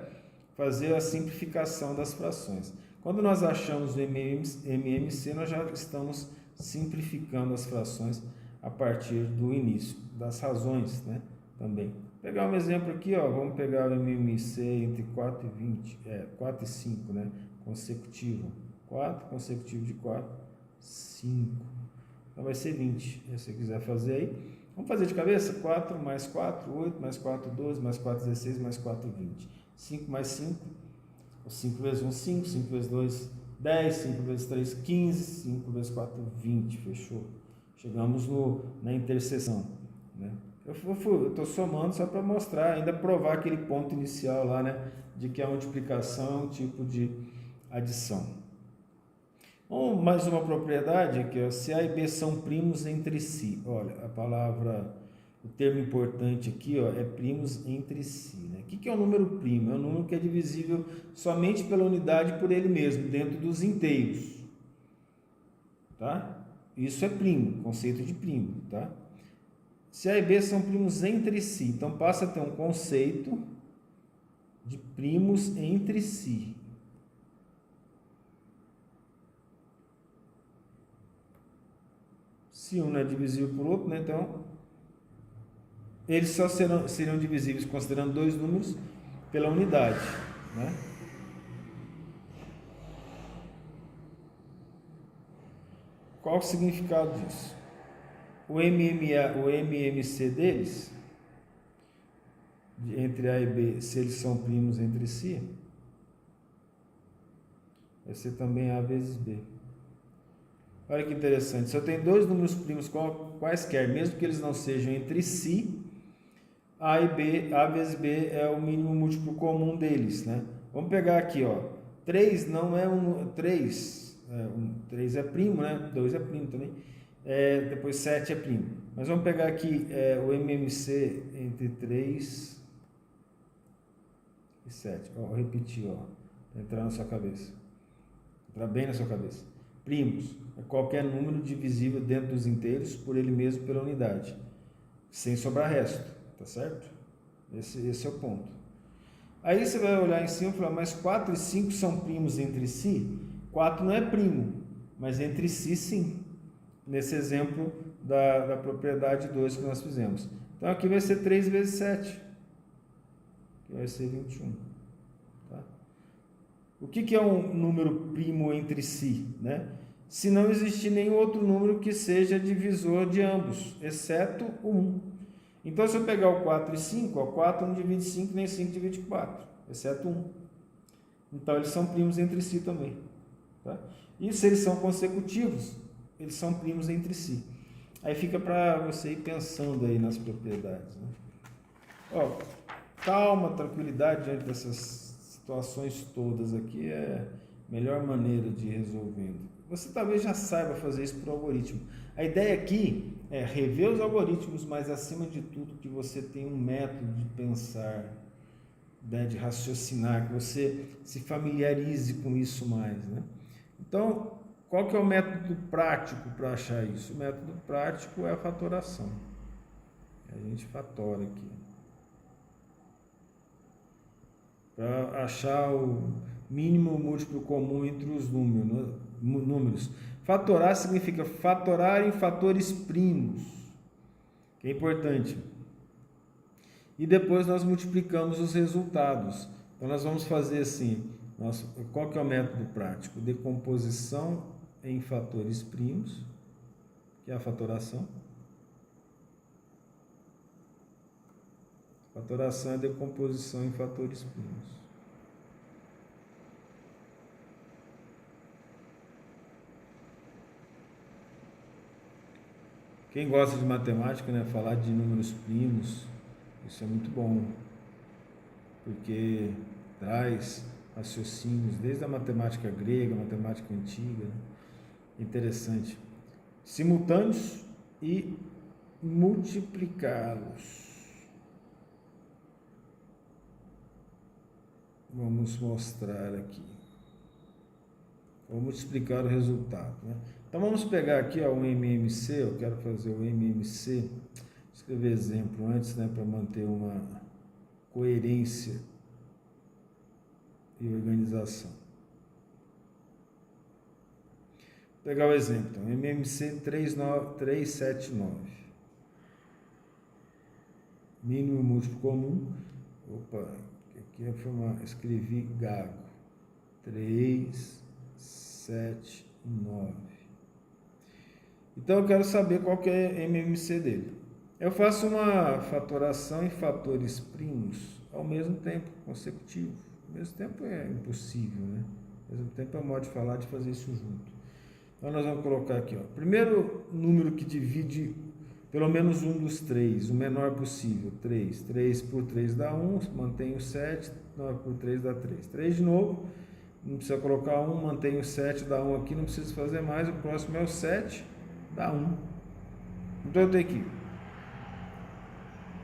fazer a simplificação das frações. Quando nós achamos o MMC, nós já estamos simplificando as frações a partir do início, das razões, né? Também. Vou pegar um exemplo aqui, ó, vamos pegar o MMC entre 4 e 20, 4 e 5, né? Consecutivo. 4 consecutivo de 4, 5. Então vai ser 20. Se você quiser fazer aí, vamos fazer de cabeça? 4 mais 4, 8, mais 4, 12, mais 4, 16, mais 4, 20. 5 mais 5, 5 vezes 1, 5, 5 vezes 2, 10, 5 vezes 3, 15, 5 vezes 4, 20, fechou. Chegamos na interseção, né? Eu estou somando só para mostrar, ainda provar aquele ponto inicial lá, né? De que a multiplicação é um tipo de adição. Bom, mais uma propriedade aqui, ó, se A e B são primos entre si. Olha, a palavra, o termo importante aqui, ó, é primos entre si, né? O que é um número primo? É um número que é divisível somente pela unidade por ele mesmo, dentro dos inteiros, tá? Isso é primo, conceito de primo, tá? Se A e B são primos entre si, então passa a ter um conceito de primos entre si. Se um não é divisível por outro, né, então eles só seriam divisíveis considerando dois números pela unidade, né? Qual o significado disso? O MMC deles, entre A e B, se eles são primos entre si, vai ser também A vezes B. Olha que interessante, se eu tenho dois números primos quaisquer, mesmo que eles não sejam entre si, A e B, A vezes B é o mínimo múltiplo comum deles, né? Vamos pegar aqui, ó, 3 não é 3, 3 é primo, né? 2 é primo também, depois 7 é primo. Mas vamos pegar aqui o MMC entre 3 e 7, ó, vou repetir, ó, para entrar na sua cabeça, entrar bem na sua cabeça. Primos é qualquer número divisível dentro dos inteiros por ele mesmo pela unidade, sem sobrar resto, tá certo? Esse é o ponto. Aí você vai olhar em cima e falar, mas 4 e 5 são primos entre si? 4 não é primo, mas entre si sim. Nesse exemplo da propriedade 2 que nós fizemos. Então aqui vai ser 3 vezes 7, que vai ser 21. Tá? O que é um número primo entre si, né? Se não existir nenhum outro número que seja divisor de ambos, exceto o 1. Então, se eu pegar o 4 e 5, ó, 4 não divide 5, nem 5 divide 4, exceto 1. Então, eles são primos entre si também. Tá? E se eles são consecutivos, eles são primos entre si. Aí fica para você ir pensando aí nas propriedades. Né? Ó, calma, tranquilidade diante dessas situações todas aqui é a melhor maneira de ir resolvendo. Você talvez já saiba fazer isso por algoritmo. A ideia aqui é rever os algoritmos, mas acima de tudo que você tenha um método de pensar, né, de raciocinar, que você se familiarize com isso mais, né? Então, qual que é o método prático para achar isso? O método prático é a fatoração. A gente fatora aqui. Para achar o mínimo múltiplo comum entre os números. Fatorar significa fatorar em fatores primos, que é importante. E depois nós multiplicamos os resultados. Então nós vamos fazer assim, qual que é o método prático? Decomposição em fatores primos, que é a fatoração. Fatoração é decomposição em fatores primos. Quem gosta de matemática, né, falar de números primos, isso é muito bom, porque traz raciocínios desde a matemática grega, matemática antiga, né? Interessante. Simultâneos e multiplicá-los. Vamos mostrar aqui. Vou multiplicar o resultado, né? Então vamos pegar aqui, ó, um MMC, eu quero fazer o MMC, vou escrever exemplo antes, né, para manter uma coerência e organização. Vou pegar o exemplo, então, MMC 379. Mínimo múltiplo comum. Opa, aqui escrevi gago. 379. Então eu quero saber qual que é MMC dele. Eu faço uma fatoração em fatores primos ao mesmo tempo, consecutivo. Ao mesmo tempo é impossível, né? Ao mesmo tempo é um modo de falar de fazer isso junto. Então nós vamos colocar aqui, ó. Primeiro número que divide pelo menos um dos três, o menor possível, 3. 3 por 3 dá 1, mantém o 7, 9 por 3 dá 3. 3 de novo, não precisa colocar 1, mantém o 7, dá 1 aqui, não precisa fazer mais, o próximo é o 7, dá 1. Então eu tenho aqui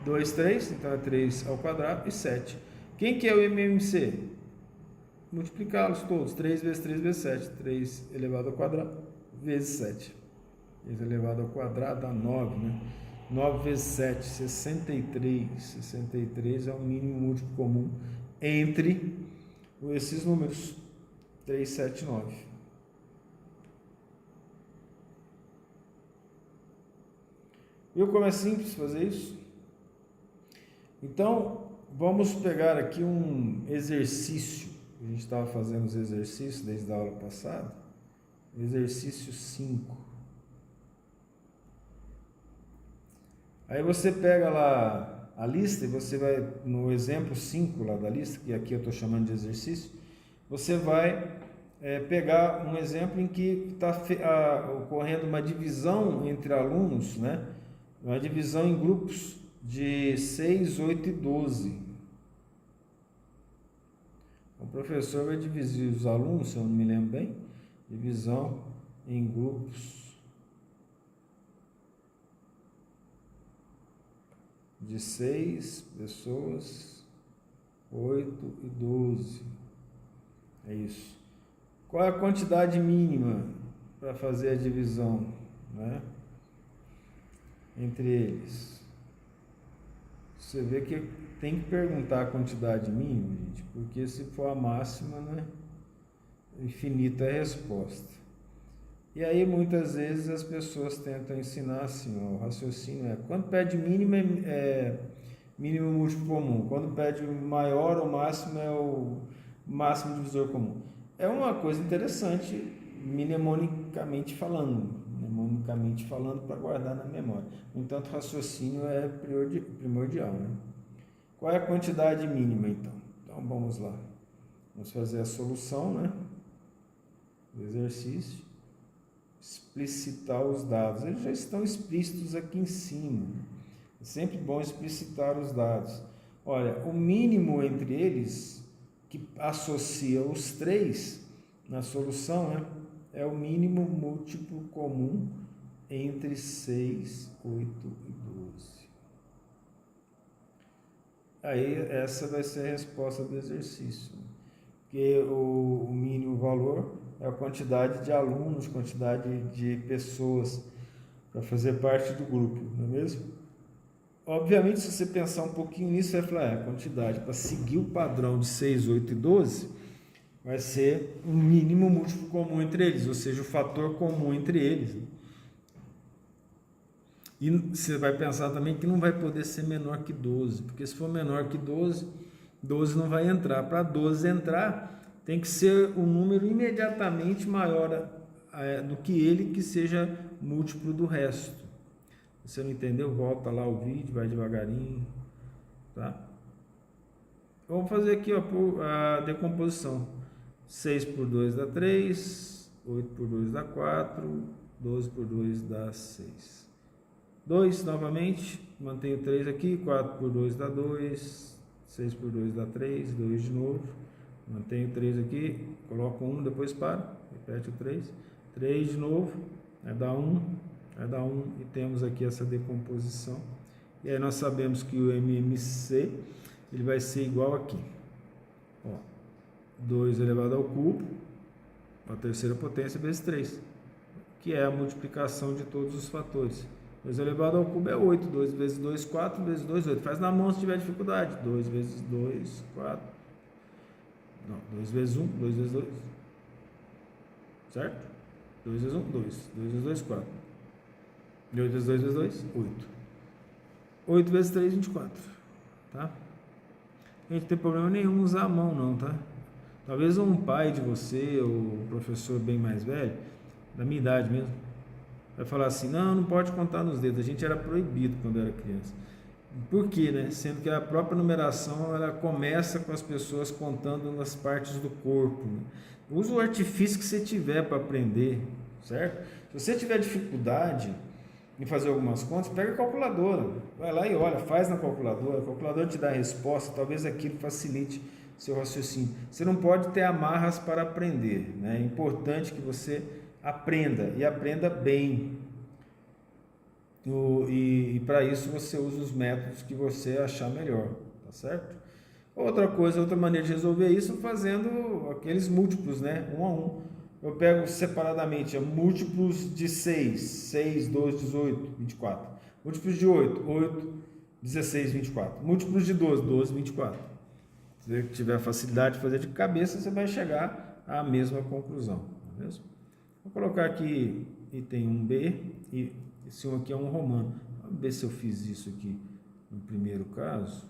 2, 3, então é 3 ao quadrado e 7. Quem que é o MMC? Multiplicá-los todos, 3 vezes 3 vezes 7, 3 elevado ao quadrado vezes 7. 3 elevado ao quadrado dá 9, né? 9 vezes 7, 63. 63 é o mínimo múltiplo comum entre esses números, 3, 7, 9. Viu como é simples fazer isso? Então, vamos pegar aqui um exercício. A gente estava fazendo os exercícios desde a aula passada. Exercício 5. Aí você pega lá a lista e você vai, no exemplo 5 lá da lista, que aqui eu estou chamando de exercício, você vai pegar um exemplo em que está ocorrendo uma divisão entre alunos, né? Uma divisão em grupos de 6, 8 e 12. O professor vai dividir os alunos, se eu não me lembro bem, divisão em grupos de 6 pessoas, 8 e 12. É isso. Qual é a quantidade mínima para fazer a divisão, né, entre eles? Você vê que tem que perguntar a quantidade mínima, gente, porque se for a máxima, né, infinita é a resposta. E aí muitas vezes as pessoas tentam ensinar assim, ó, o raciocínio é, quando pede mínimo é mínimo múltiplo comum, quando pede maior ou máximo é o máximo divisor comum. É uma coisa interessante mnemonicamente falando para guardar na memória. No entanto, o raciocínio é primordial, né? Qual é a quantidade mínima então? Então vamos lá. Vamos fazer a solução, né, do exercício. Explicitar os dados. Eles já estão explícitos aqui em cima. É sempre bom explicitar os dados. Olha, o mínimo entre eles, que associa os três na solução, né, é o mínimo múltiplo comum entre 6, 8 e 12. Aí essa vai ser a resposta do exercício. Porque o mínimo valor é a quantidade de alunos, quantidade de pessoas para fazer parte do grupo, não é mesmo? Obviamente, se você pensar um pouquinho nisso, você vai falar, a quantidade para seguir o padrão de 6, 8 e 12 vai ser um mínimo múltiplo comum entre eles, ou seja, o fator comum entre eles. E você vai pensar também que não vai poder ser menor que 12, porque se for menor que 12, 12 não vai entrar. Para 12 entrar, tem que ser um número imediatamente maior do que ele, que seja múltiplo do resto. Se você não entendeu, volta lá o vídeo, vai devagarinho, tá? Vamos fazer aqui, ó, a decomposição. 6 por 2 dá 3, 8 por 2 dá 4, 12 por 2 dá 6. 2 novamente, mantenho 3 aqui, 4 por 2 dá 2, 6 por 2 dá 3, 2 de novo. Mantenho 3 aqui, coloco 1, depois paro, repete o 3. 3 de novo, vai dar 1, e temos aqui essa decomposição. E aí nós sabemos que o MMC, ele vai ser igual aqui. Ó, 2 elevado ao cubo, a terceira potência vezes 3, que é a multiplicação de todos os fatores. 2 elevado ao cubo é 8. 2 vezes 2, 4. Vezes 2, 8. Faz na mão se tiver dificuldade. 2 vezes 2, 4. Não, 2 vezes 1, 2 vezes 2. Certo? 2 vezes 1, 2. 2 vezes 2, 4. 8 vezes 2 vezes 2, 8. 8 vezes 3, 24. Tá? A gente não tem problema nenhum usar a mão, não, tá? Talvez um pai de você, ou um professor bem mais velho, da minha idade mesmo, vai falar assim, não pode contar nos dedos. A gente era proibido quando era criança. Por quê, né? Sendo que a própria numeração, ela começa com as pessoas contando nas partes do corpo, né? Usa o artifício que você tiver para aprender, certo? Se você tiver dificuldade em fazer algumas contas, pega a calculadora, vai lá e olha, faz na calculadora, a calculadora te dá a resposta, talvez aquilo facilite seu raciocínio. Você não pode ter amarras para aprender, né? É importante que você aprenda e aprenda bem. E para isso você usa os métodos que você achar melhor, tá certo? Outra maneira de resolver isso fazendo aqueles múltiplos, né? 1 a 1. Eu pego separadamente múltiplos de 6, 12, 18, 24. Múltiplos de 8, 16, 24. Múltiplos de 12, 24. Se você tiver facilidade de fazer de cabeça, você vai chegar à mesma conclusão, não é mesmo? Vou colocar aqui item 1b e esse 1 aqui é um romano. Vamos ver se eu fiz isso aqui no primeiro caso,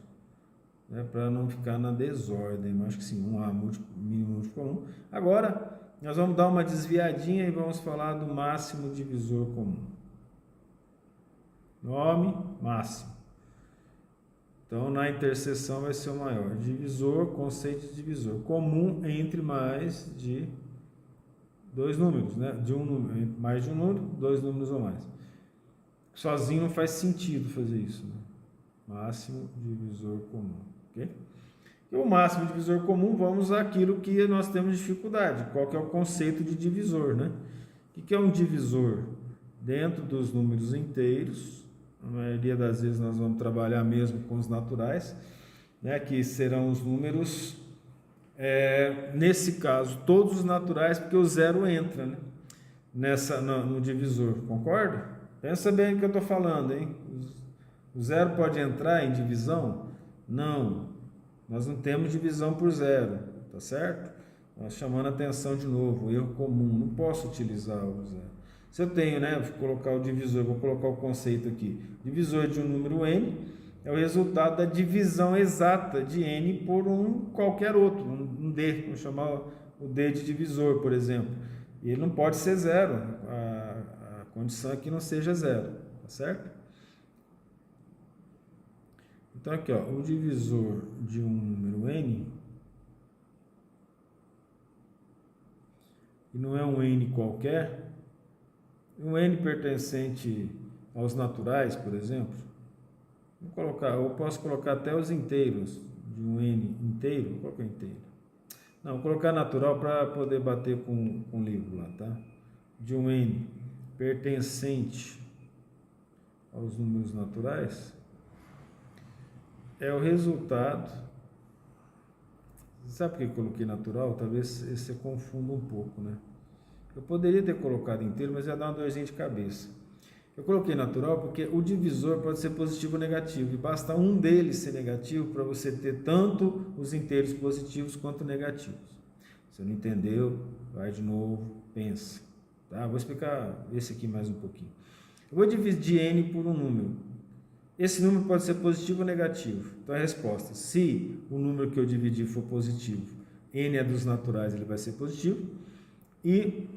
né, para não ficar na desordem. Eu acho que sim, 1A mínimo múltiplo comum. Agora, nós vamos dar uma desviadinha e vamos falar do máximo divisor comum. Nome, máximo. Então, na interseção vai ser o maior. Divisor, conceito de divisor. Comum entre mais de dois números, né? De um número, mais de um número, dois números ou mais. Sozinho não faz sentido fazer isso, né? Máximo divisor comum, ok? E o máximo divisor comum, vamos usar aquilo que nós temos dificuldade. Qual que é o conceito de divisor, né? O que é um divisor? Dentro dos números inteiros, a maioria das vezes nós vamos trabalhar mesmo com os naturais, né? Que serão os números, nesse caso, todos os naturais, porque o zero entra, né? No divisor, concorda? Pensa bem no que eu estou falando, hein? O zero pode entrar em divisão? Não. Nós não temos divisão por zero, tá certo? Nós chamando a atenção de novo, erro comum, não posso utilizar o zero. Se eu tenho, né, vou colocar o divisor, vou colocar o conceito aqui. Divisor de um número n é o resultado da divisão exata de n por qualquer outro, um d, vamos chamar o d de divisor, por exemplo. E ele não pode ser zero, a condição é que não seja zero, tá certo? Então aqui, ó, o divisor de um número n, e não é um n qualquer, um n pertencente aos naturais, por exemplo, eu posso colocar até os inteiros de um n inteiro. Qual que é inteiro? Não, vou colocar natural para poder bater com o livro lá, tá? De um n pertencente aos números naturais, é o resultado. Sabe por que eu coloquei natural? Talvez você confunda um pouco, né? Eu poderia ter colocado inteiro, mas ia dar uma dorzinha de cabeça. Eu coloquei natural porque o divisor pode ser positivo ou negativo, e basta um deles ser negativo para você ter tanto os inteiros positivos quanto negativos. Se não entendeu, vai de novo, pensa. Tá? Vou explicar esse aqui mais um pouquinho. Eu vou dividir n por um número. Esse número pode ser positivo ou negativo. Então a resposta, se o número que eu dividi for positivo, n é dos naturais, ele vai ser positivo. E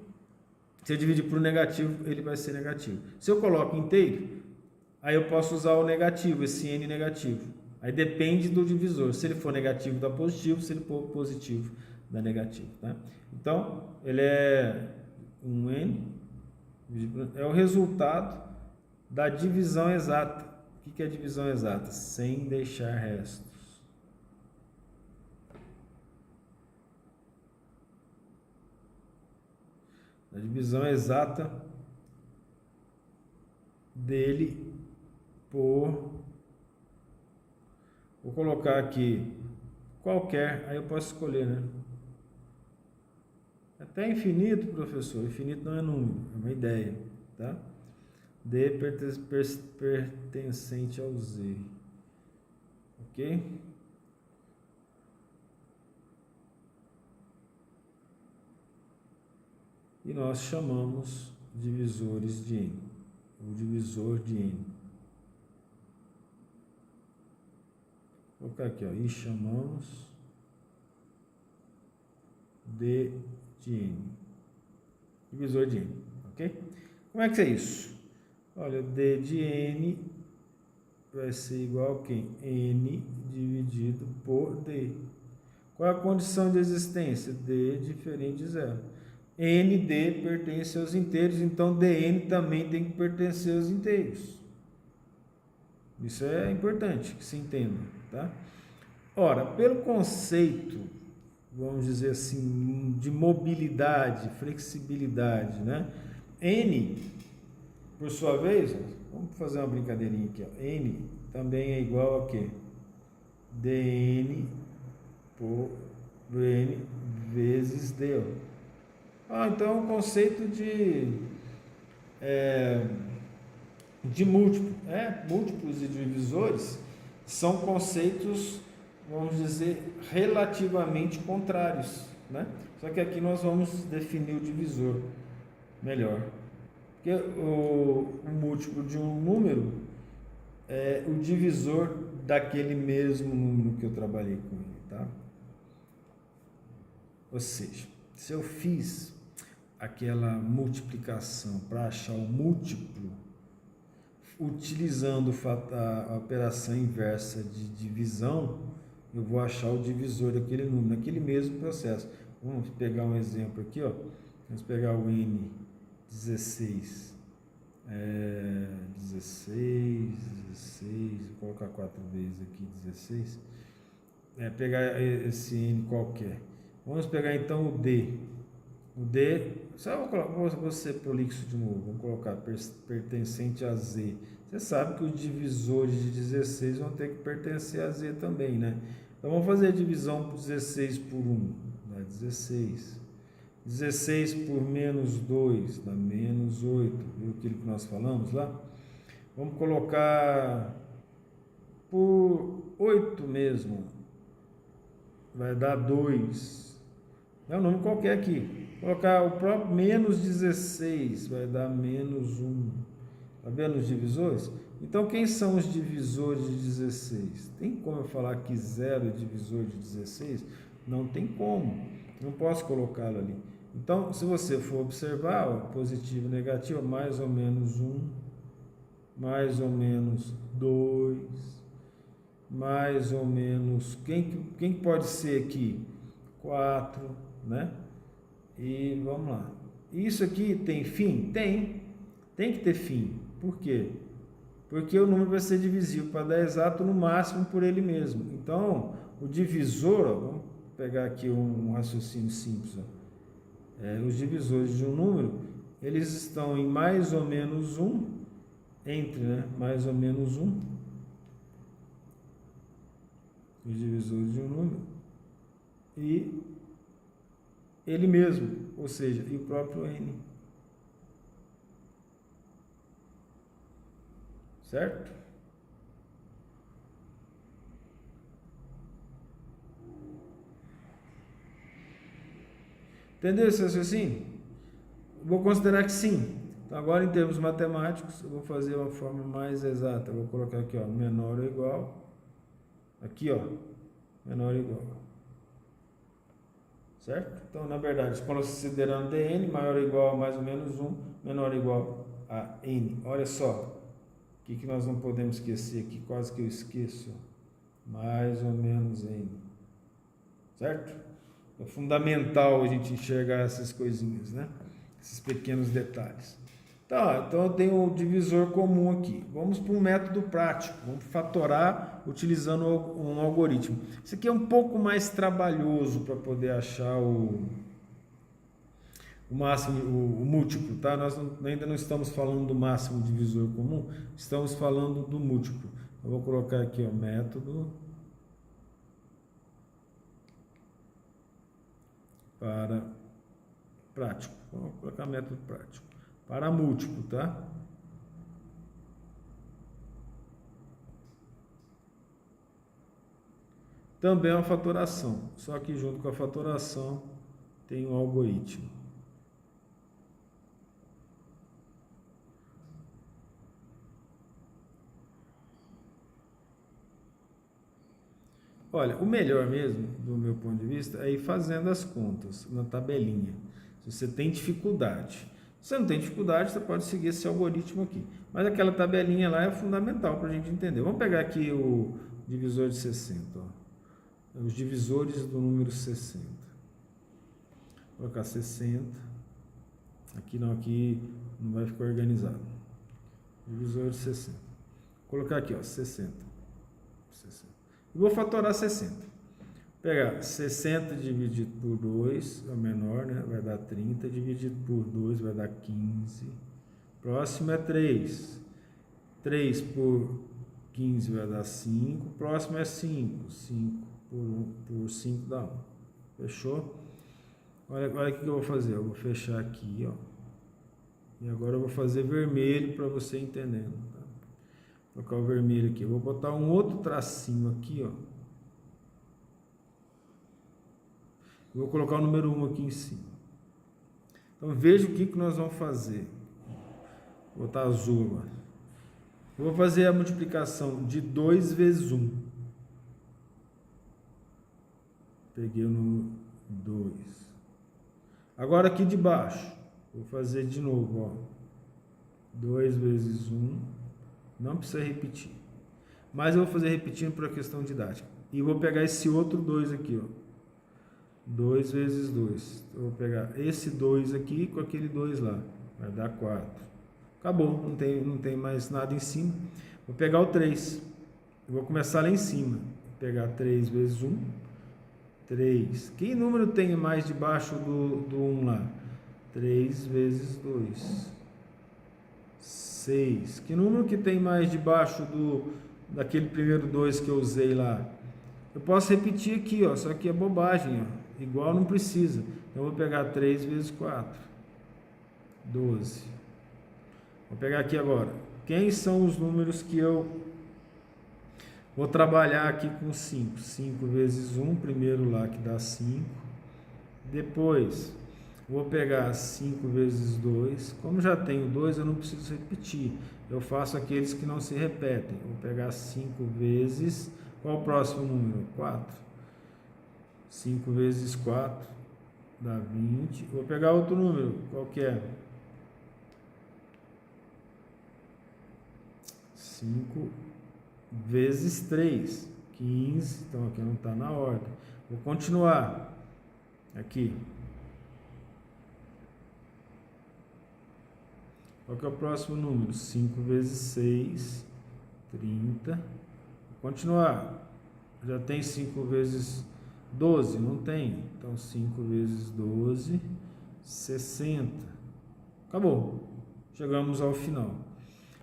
se eu dividir por negativo, ele vai ser negativo. Se eu coloco inteiro, aí eu posso usar o negativo, esse n negativo. Aí depende do divisor. Se ele for negativo, dá positivo. Se ele for positivo, dá negativo. Tá? Então, ele é um n, é o resultado da divisão exata. O que é divisão exata? Sem deixar restos. A divisão exata dele por... Vou colocar aqui qualquer, aí eu posso escolher, né? Até infinito, professor. Infinito não é número, é uma ideia, tá? D pertencente ao Z. Ok? E nós chamamos divisores de N, o divisor de N. Vou colocar aqui, ó, e chamamos D de N, divisor de N, ok? Como é que é isso? Olha, D de N vai ser igual a quem? N dividido por D. Qual é a condição de existência? D diferente de zero. ND pertence aos inteiros, então DN também tem que pertencer aos inteiros. Isso é importante que se entenda, tá? Ora, pelo conceito, vamos dizer assim, de mobilidade, flexibilidade, né? N, por sua vez, vamos fazer uma brincadeirinha aqui, ó. N também é igual a quê? dN por N vezes D. Então, o conceito de múltiplos e divisores são conceitos, vamos dizer, relativamente contrários, né? Só que aqui nós vamos definir o divisor melhor. Porque o múltiplo de um número é o divisor daquele mesmo número que eu trabalhei com ele, tá? Ou seja, se eu fiz aquela multiplicação para achar o múltiplo, utilizando a operação inversa de divisão, eu vou achar o divisor daquele número, naquele mesmo processo. Vamos pegar um exemplo aqui, ó. Vamos pegar o N 16. 16, vou colocar 4 vezes aqui, 16. Pegar esse N qualquer. Vamos pegar então o D. O D, só vou ser prolixo de novo, vamos colocar pertencente a Z. Você sabe que os divisores de 16 vão ter que pertencer a Z também, né? Então vamos fazer a divisão por 16 por 1, dá 16. 16 por menos 2, dá menos 8. Viu aquilo que nós falamos lá? Vamos colocar por 8 mesmo, vai dar 2. É um número qualquer aqui. Colocar o próprio menos 16, vai dar menos 1. Está vendo os divisores? Então, quem são os divisores de 16? Tem como eu falar que 0 é divisor de 16? Não tem como. Não posso colocá-lo ali. Então, se você for observar, ó, positivo e negativo, mais ou menos 1, mais ou menos 2, mais ou menos... Quem pode ser aqui? 4, né? E vamos lá. Isso aqui tem fim? Tem que ter fim. Por quê? Porque o número vai ser divisível para dar exato no máximo por ele mesmo. Então, o divisor, ó, vamos pegar aqui um raciocínio simples. Os divisores de um número, eles estão em mais ou menos 1, entre, né? Mais ou menos 1. Os divisores de um número. E ele mesmo, ou seja, e o próprio N. Certo? Entendeu esse raciocínio? Vou considerar que sim. Então, agora, em termos matemáticos, eu vou fazer uma forma mais exata. Eu vou colocar aqui, ó, menor ou igual. Aqui, ó, menor ou igual. Certo? Então, na verdade, considerando dN, maior ou igual a mais ou menos 1, menor ou igual a N. Olha só, o que nós não podemos esquecer aqui, quase que eu esqueço. Mais ou menos N. Certo? É fundamental a gente enxergar essas coisinhas, né? Esses pequenos detalhes. Tá, então eu tenho o divisor comum aqui. Vamos para um método prático. Vamos fatorar utilizando um algoritmo. Isso aqui é um pouco mais trabalhoso para poder achar o máximo, o múltiplo, tá? Nós ainda não estamos falando do máximo divisor comum, estamos falando do múltiplo. Eu vou colocar aqui o método para prático. Vamos colocar método prático. Para múltiplo, tá? também é uma fatoração, só que junto com a fatoração tem um algoritmo. Olha, o melhor mesmo, do meu ponto de vista, é ir fazendo as contas na tabelinha. Se você tem dificuldade. Se você não tem dificuldade, você pode seguir esse algoritmo aqui. Mas aquela tabelinha lá é fundamental para a gente entender. Vamos pegar aqui o divisor de 60. Ó. Os divisores do número 60. Vou colocar 60. Aqui não vai ficar organizado. Divisor de 60. Vou colocar aqui, ó, 60. E vou fatorar 60. Vou pegar 60 dividido por 2, é o menor, né? Vai dar 30, dividido por 2 vai dar 15. Próximo é 3. 3 por 15 vai dar 5. Próximo é 5. 5 por 5 dá 1. Fechou? Olha o que eu vou fazer. Eu vou fechar aqui, ó. E agora eu vou fazer vermelho para você entendendo. Tá? Vou colocar o vermelho aqui. Eu vou botar um outro tracinho aqui, ó. Eu vou colocar o número 1 aqui em cima. Então veja o que nós vamos fazer. Vou botar azul agora. Eu vou fazer a multiplicação de 2 vezes 1. Peguei o número 2. Agora aqui de baixo. Vou fazer de novo, ó. 2 vezes 1. Não precisa repetir. Mas eu vou fazer repetindo por questão didática. E vou pegar esse outro 2 aqui, ó. 2 vezes 2. Eu vou pegar esse 2 aqui com aquele 2 lá. Vai dar 4. Acabou. Não tem mais nada em cima. Vou pegar o 3. Eu vou começar lá em cima. Vou pegar 3 vezes 1. 3. Que número tem mais debaixo do 1 lá? 3 vezes 2. 6. Que número que tem mais debaixo daquele primeiro 2 que eu usei lá? Eu posso repetir aqui, ó, só que é bobagem, ó. Igual não precisa. Então eu vou pegar 3 vezes 4. 12. Vou pegar aqui agora. Quem são os números que eu vou trabalhar aqui com 5? 5 vezes 1, primeiro lá que dá 5. Depois vou pegar 5 vezes 2. Como já tenho 2, eu não preciso repetir. Eu faço aqueles que não se repetem. Vou pegar 5 vezes... Qual o próximo número? 4. 5 vezes 4 dá 20. Vou pegar outro número. Qual que é? 5 vezes 3. 15. Então aqui não está na ordem. Vou continuar. Aqui. Qual que é o próximo número? 5 vezes 6, 30. Vou continuar. Já tem 5 vezes 12? Não tem. Então 5 vezes 12, 60. Acabou. Chegamos ao final.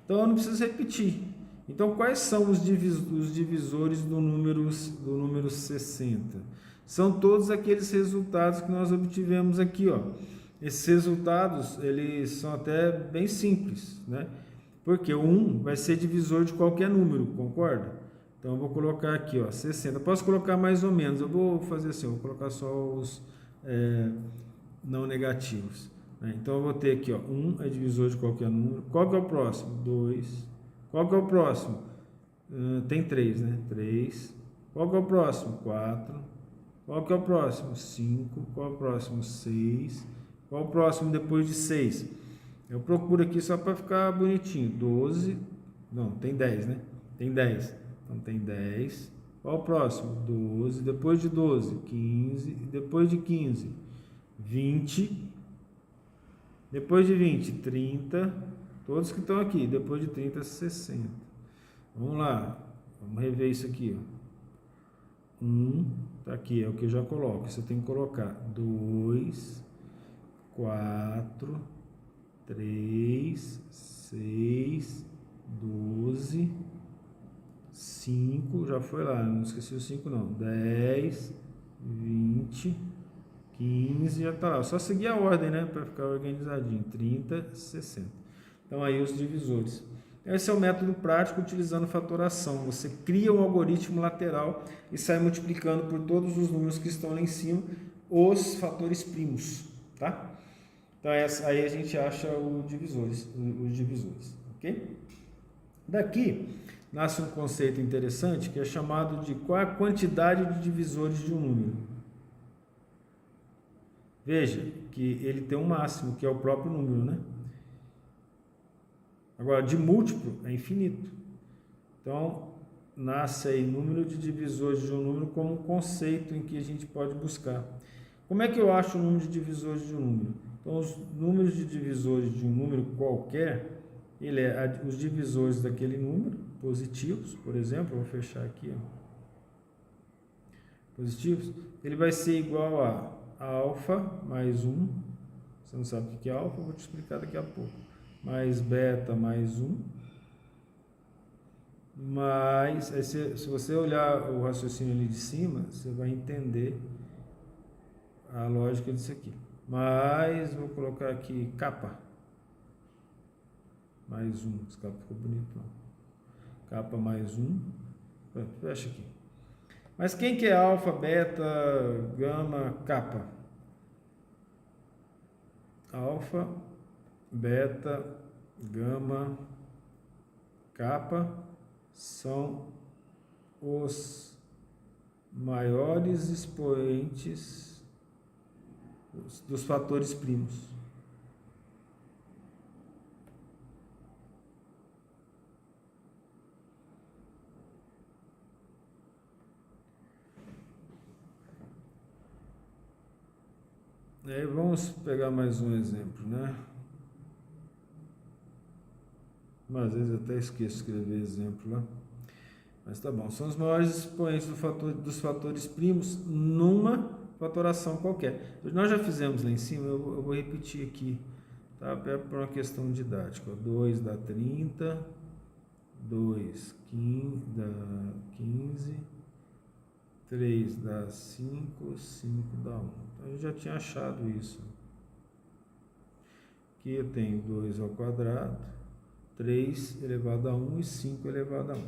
Então eu não preciso repetir. Então quais são os divisores do número 60? São todos aqueles resultados que nós obtivemos aqui, ó. Esses resultados, eles são até bem simples, né? Porque o 1 vai ser divisor de qualquer número, concorda? Então eu vou colocar aqui, ó, 60. Posso colocar mais ou menos, eu vou fazer assim, eu vou colocar só os não negativos, né? Então eu vou ter aqui, ó, 1 é divisor de qualquer número. Qual que é o próximo? 2. Qual que é o próximo? Tem 3, né? 3. Qual que é o próximo? 4. Qual que é o próximo? 5. Qual é o próximo? 6. Qual o próximo depois de 6? Eu procuro aqui só para ficar bonitinho. 12. Não, tem 10, né? Tem 10. Então tem 10. Qual o próximo? 12. Depois de 12, 15. Depois de 15, 20. Depois de 20, 30. Todos que estão aqui. Depois de 30, 60. Vamos lá. Vamos rever isso aqui, ó. 1. Tá aqui, é o que eu já coloco. Você tem que colocar 2, 4, 3, 6, 12, 5, já foi lá, não esqueci o 5 não, 10, 20, 15, já tá lá, só seguir a ordem, né, para ficar organizadinho, 30, 60. Então aí os divisores. Esse é o método prático utilizando fatoração. Você cria um algoritmo lateral e sai multiplicando por todos os números que estão lá em cima os fatores primos, tá? Então aí a gente acha os divisores, ok? Daqui nasce um conceito interessante que é chamado de qual a quantidade de divisores de um número. Veja que ele tem um máximo, que é o próprio número, né? Agora, de múltiplo é infinito. Então, nasce aí número de divisores de um número como um conceito em que a gente pode buscar. Como é que eu acho o número de divisores de um número? Então, os números de divisores de um número qualquer, ele é os divisores daquele número, positivos, por exemplo, eu vou fechar aqui, ó. Positivos, ele vai ser igual a alfa mais 1, você não sabe o que é alfa, eu vou te explicar daqui a pouco, mais beta mais 1, mais, aí se você olhar o raciocínio ali de cima, você vai entender a lógica disso aqui. Mais, vou colocar aqui capa, mais 1, esse capa ficou bonito, não. Capa mais 1, fecha aqui. Mas quem que é alfa, beta, gama, capa? Alfa, beta, gama, capa são os maiores expoentes dos fatores primos. E aí vamos pegar mais um exemplo, né? Mas às vezes eu até esqueço de escrever exemplo lá. Mas tá bom. São os maiores expoentes dos fatores primos numa fatoração qualquer. Nós já fizemos lá em cima, eu vou repetir aqui, tá? Por uma questão didática. 2 dá 30, 2 dá 15, 3 dá 5, 5 dá 1. Então eu já tinha achado isso. Aqui eu tenho 2 ao quadrado, 3 elevado a 1 e 5 elevado a 1.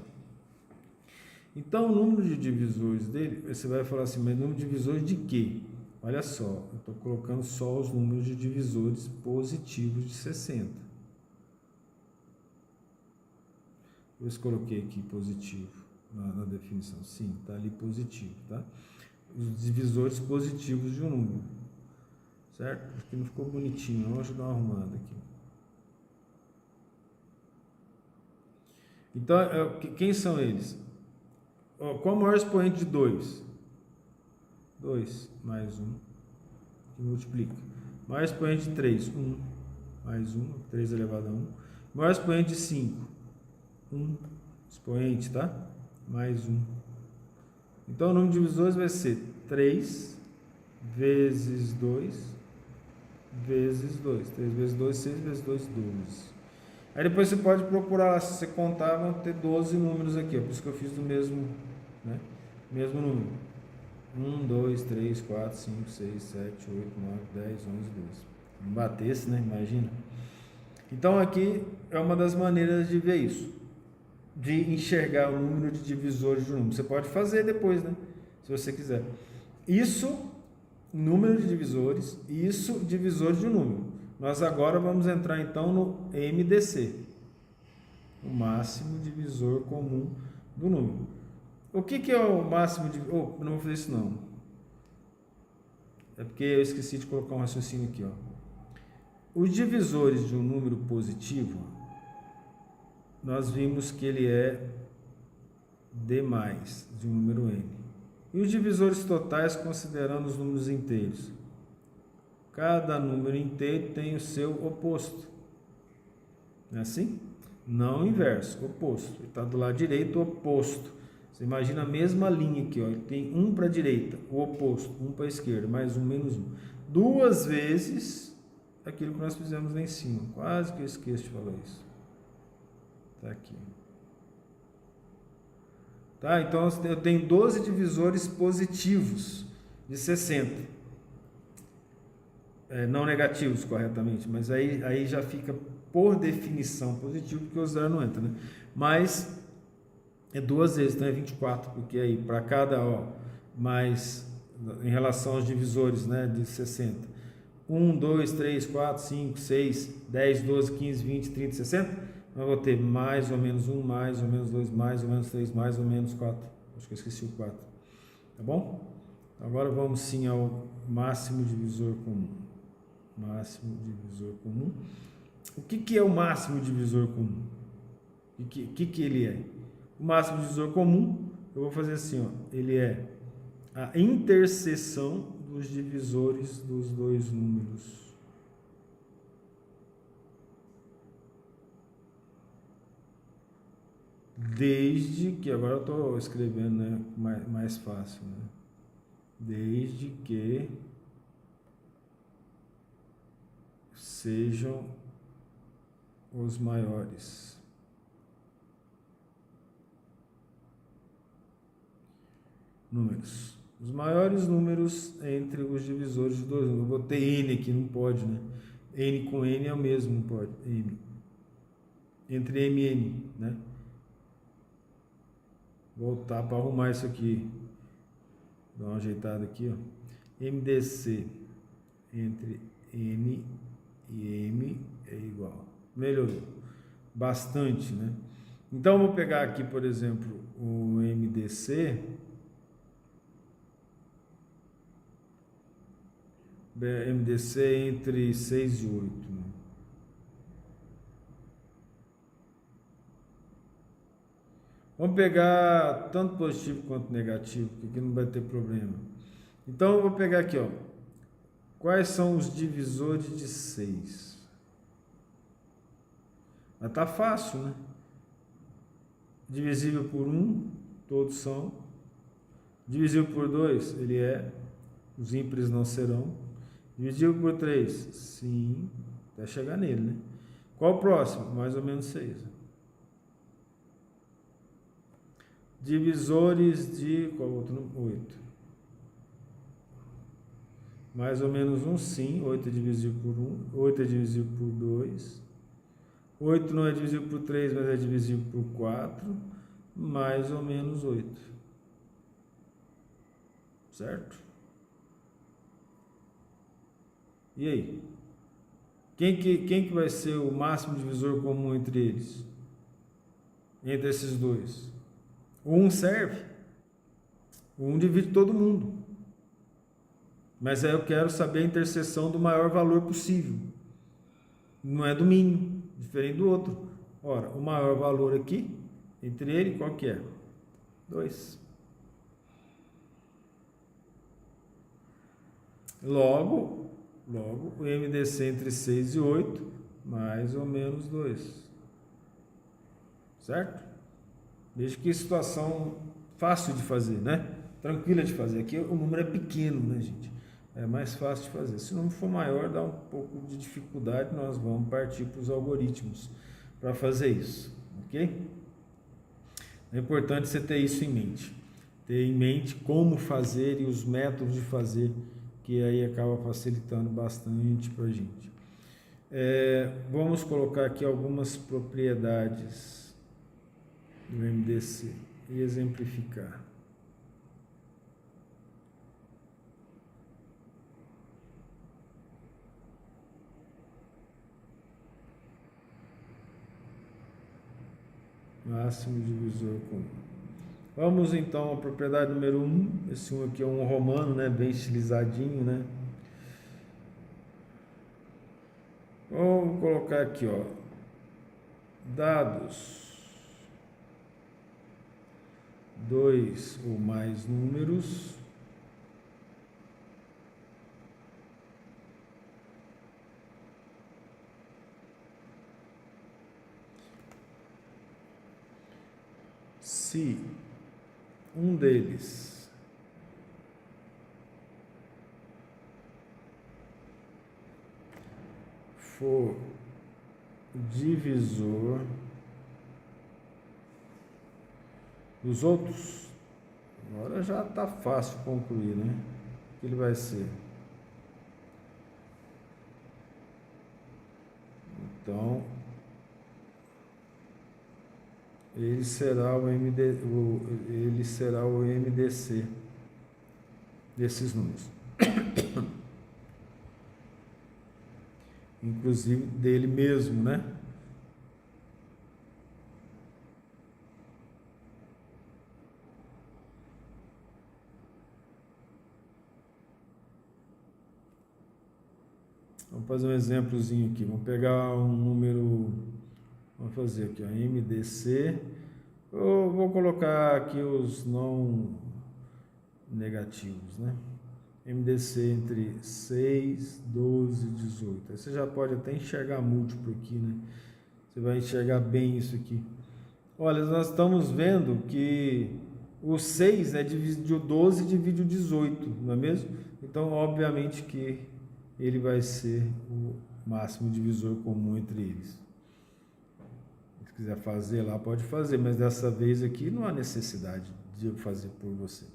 Então o número de divisores dele, você vai falar assim, mas número de divisores de quê? Olha só, eu estou colocando só os números de divisores positivos de 60. Eu coloquei aqui positivo na definição. Sim, está ali positivo, tá? Os divisores positivos de um número, certo? Aqui não ficou bonitinho, vamos dar uma arrumada aqui. Então, quem são eles? Qual o maior expoente de 2? 2 mais 1, que multiplica. Maior expoente de 3, 1 mais 1, 3 elevado a 1. Maior expoente de 5, 1 expoente, tá? Mais 1. Então, o número de divisores vai ser 3 vezes 2 vezes 2. 3 vezes 2, 6 vezes 2, 12. Aí depois você pode procurar, se você contar, vão ter 12 números aqui, ó, por isso que eu fiz do mesmo, né? Mesmo número. 1, 2, 3, 4, 5, 6, 7, 8, 9, 10, 11, 12. Não batesse, né? Imagina. Então aqui é uma das maneiras de ver isso, de enxergar o número de divisores de um número. Você pode fazer depois, né? Se você quiser. Isso, número de divisores, isso, divisores de um número. Nós agora vamos entrar então no MDC, o máximo divisor comum do número. O que é o máximo de... não vou fazer isso não. É porque eu esqueci de colocar um raciocínio aqui, ó. Os divisores de um número positivo, nós vimos que ele é D+, de um número N. E os divisores totais, considerando os números inteiros? Cada número inteiro tem o seu oposto. Não é assim? Não o inverso, oposto. Ele está do lado direito, oposto. Você imagina a mesma linha aqui, ó. Ele tem um para a direita, o oposto, um para a esquerda, mais um, menos um. 2 vezes aquilo que nós fizemos lá em cima. Quase que eu esqueço de falar isso. Está aqui. Tá? Então eu tenho 12 divisores positivos de 60. Não negativos, corretamente, mas aí já fica por definição positivo, porque o zero não entra, né? Mas é 2 vezes, então é 24, porque aí para cada, mais em relação aos divisores, né, de 60. 1, 2, 3, 4, 5, 6, 10, 12, 15, 20, 30, 60. Eu vou ter mais ou menos 1, mais ou menos 2, mais ou menos 3, mais ou menos 4. Acho que eu esqueci o 4. Tá bom? Agora vamos sim ao máximo divisor comum. Máximo divisor comum. O que é o máximo divisor comum? O que ele é? O máximo divisor comum, eu vou fazer assim, ele é a interseção dos divisores dos dois números. Desde que, agora eu estou escrevendo, né, mais fácil, né? Desde que sejam os maiores. Números. Os maiores números entre os divisores de dois números. Eu botei N aqui, não pode, né? N com N é o mesmo, não pode. N. Entre M e N, né? Voltar para arrumar isso aqui. Dar uma ajeitada aqui, ó. MDC entre N e M é igual. Melhorou bastante, né? Então, eu vou pegar aqui, por exemplo, o MDC. MDC entre 6 e 8. Né? Vamos pegar tanto positivo quanto negativo, porque aqui não vai ter problema. Então, eu vou pegar aqui, ó. Quais são os divisores de 6? Mas tá fácil, né? Divisível por 1, todos são. Divisível por 2, ele é. Os ímpares não serão. Divisível por 3, sim. Até chegar nele, né? Qual o próximo? Mais ou menos 6. Divisores de... qual outro? 8. Mais ou menos 1, sim. 8 é divisível por 1. 8 é divisível por 2. 8 não é divisível por 3, mas é divisível por 4. Mais ou menos 8. Certo? E aí? Quem que vai ser o máximo divisor comum entre eles? Entre esses dois? O 1 serve. O 1 divide todo mundo. Mas aí eu quero saber a interseção do maior valor possível. Não é do mínimo, diferente do outro. Ora, o maior valor aqui, entre ele, qual que é? 2. Logo, o MDC entre 6 e 8, mais ou menos 2. Certo? Veja que situação fácil de fazer, né? Tranquila de fazer. Aqui o número é pequeno, né, gente? É mais fácil de fazer. Se o número for maior, dá um pouco de dificuldade, nós vamos partir para os algoritmos para fazer isso, ok? É importante você ter isso em mente. Ter em mente como fazer e os métodos de fazer, que aí acaba facilitando bastante para a gente. Vamos colocar aqui algumas propriedades do MDC e exemplificar. Máximo divisor comum. Vamos então à propriedade número 1. Esse 1 aqui é um romano, né? Bem estilizadinho, né? Vamos colocar aqui, ó. Dados 2 ou mais números se um deles for divisor dos outros, agora já está fácil concluir, né? O que ele vai ser? Então, ele será ele será o MDC desses números. Inclusive dele mesmo, né? Vamos fazer um exemplozinho aqui. Vamos pegar um número, vamos fazer aqui, ó, MDC. Eu vou colocar aqui os não negativos, né? MDC entre 6, 12 e 18. Aí você já pode até enxergar múltiplo aqui, né? Você vai enxergar bem isso aqui. Olha, nós estamos vendo que o 6, né, divide o 12 e divide o 18, não é mesmo? Então, obviamente que ele vai ser o máximo divisor comum entre eles. Se quiser fazer lá, pode fazer, mas dessa vez aqui não há necessidade de eu fazer por você.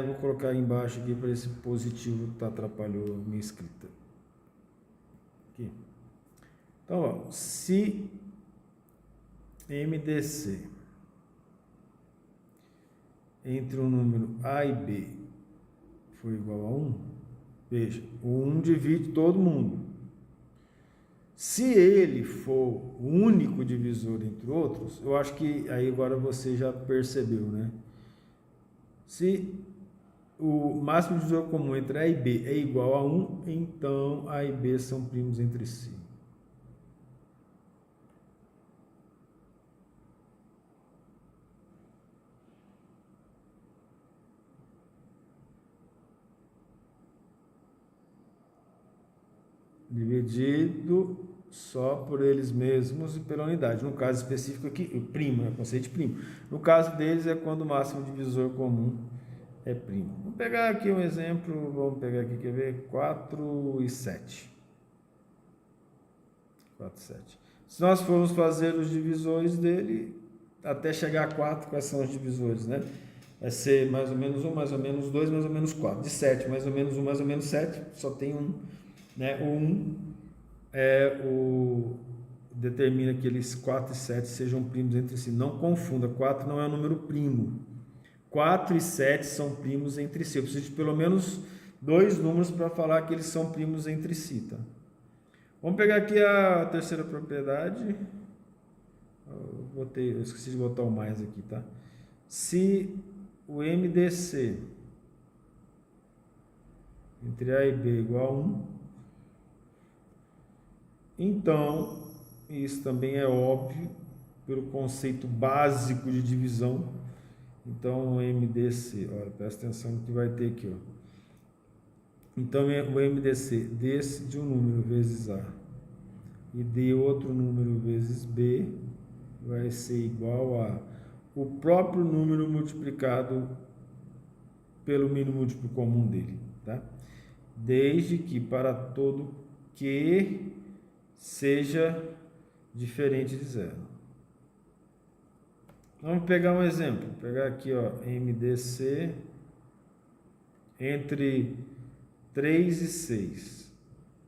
Vou colocar aí embaixo aqui para esse positivo que atrapalhou minha escrita. Aqui. Então, ó, se MDC entre o número A e B for igual a 1, veja, o 1 divide todo mundo. Se ele for o único divisor entre outros, eu acho que aí agora você já percebeu, né? Se o máximo divisor comum entre A e B é igual a 1, então A e B são primos entre si. Dividido só por eles mesmos e pela unidade. No caso específico aqui, o primo, é o conceito de primo. No caso deles é quando o máximo divisor comum é primo. Vamos pegar aqui um exemplo, vamos pegar aqui, quer ver? 4 e 7. 4 e 7. Se nós formos fazer os divisores dele, até chegar a 4, quais são os divisores, né? Vai ser mais ou menos 1, mais ou menos 2, mais ou menos 4. De 7, mais ou menos 1, mais ou menos 7, só tem 1. Né? O 1 determina que eles 4 e 7 sejam primos entre si. Não confunda, 4 não é um número primo. 4 e 7 são primos entre si. Eu preciso de pelo menos 2 números para falar que eles são primos entre si. Tá? Vamos pegar aqui a terceira propriedade. Eu esqueci de botar o mais aqui. Tá? Se o MDC entre A e B é igual a 1, então, isso também é óbvio pelo conceito básico de divisão. Então, o MDC, olha, presta atenção no que vai ter aqui, ó. Então, o MDC desse de um número vezes A e de outro número vezes B vai ser igual a o próprio número multiplicado pelo mínimo múltiplo comum dele, tá? Desde que para todo Q seja diferente de zero. Vamos pegar um exemplo. Vou pegar aqui, ó, MDC entre 3 e 6.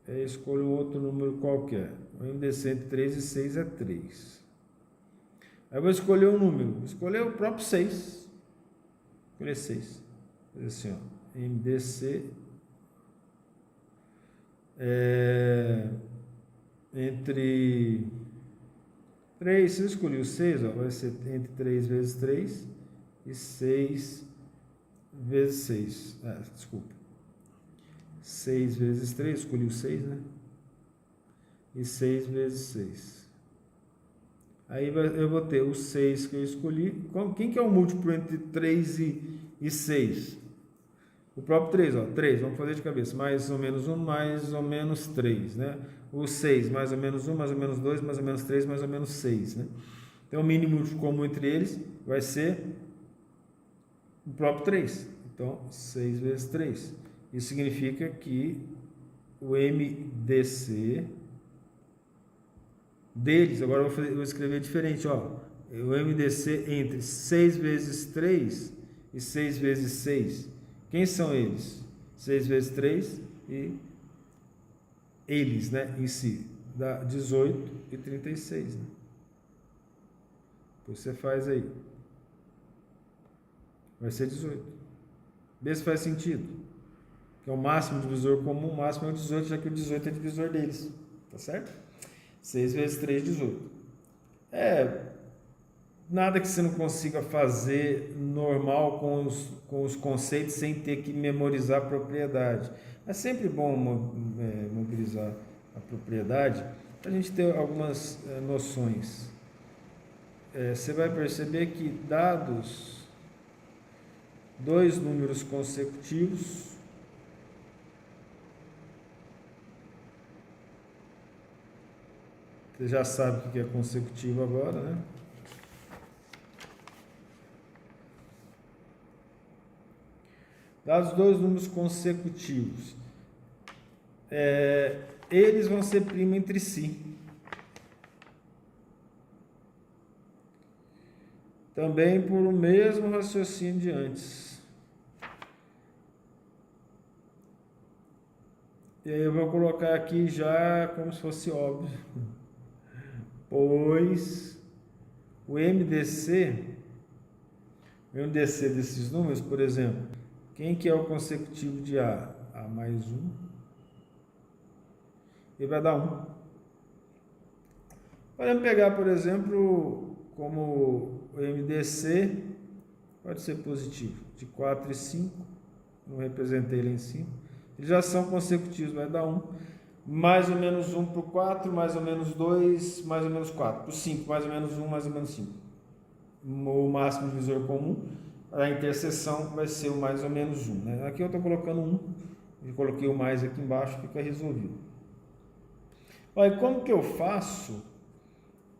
Eu escolho outro número qualquer. O MDC entre 3 e 6 é 3. Aí eu vou escolher um número. Vou escolher o próprio 6. Vou escolher 6. Vou fazer assim, ó. MDC entre 3, se eu escolher o 6, ó, vai ser entre 3 vezes 3 e 6 vezes 6. Desculpa. 6 vezes 3, escolhi o 6, né? E 6 vezes 6. Aí eu vou ter o 6 que eu escolhi. Quem que é o múltiplo entre 3 e 6? O próprio 3, ó. 3, vamos fazer de cabeça. Mais ou menos 1, mais ou menos 3, né? O 6, mais ou menos 1, mais ou menos 2, mais ou menos 3, mais ou menos 6, né? Então, o mínimo comum entre eles vai ser o próprio 3. Então, 6 vezes 3. Isso significa que o MDC deles, agora eu vou escrever diferente, ó. O MDC entre 6 vezes 3 e 6 vezes 6. Quem são eles? 6 vezes 3 e eles, né, em si, dá 18 e 36, né? Depois você faz aí. Vai ser 18. Vê se faz sentido. Que é o máximo divisor comum, o máximo é o 18, já que o 18 é divisor deles. Tá certo? 6 vezes 3, 18. Nada que você não consiga fazer normal com os conceitos sem ter que memorizar a propriedade. É sempre bom memorizar a propriedade para a gente ter algumas noções. Você vai perceber que dados dois números consecutivos, você já sabe o que é consecutivo agora, né? Dados dois números consecutivos, eles vão ser primo entre si. Também por o mesmo raciocínio de antes. E aí eu vou colocar aqui já como se fosse óbvio. Pois o MDC desses números, por exemplo, quem que é o consecutivo de A? A mais 1. Ele vai dar 1. Podemos pegar, por exemplo, como o MDC pode ser positivo, de 4 e 5, não representei ele em cima. Eles já são consecutivos, vai dar 1. Mais ou menos 1 para o 4, mais ou menos 2, mais ou menos 4. Para o 5, mais ou menos 1, mais ou menos 5. O máximo divisor comum, a interseção vai ser o mais ou menos 1. Né? Aqui eu estou colocando 1, e coloquei o mais aqui embaixo, fica resolvido. Olha, como que eu faço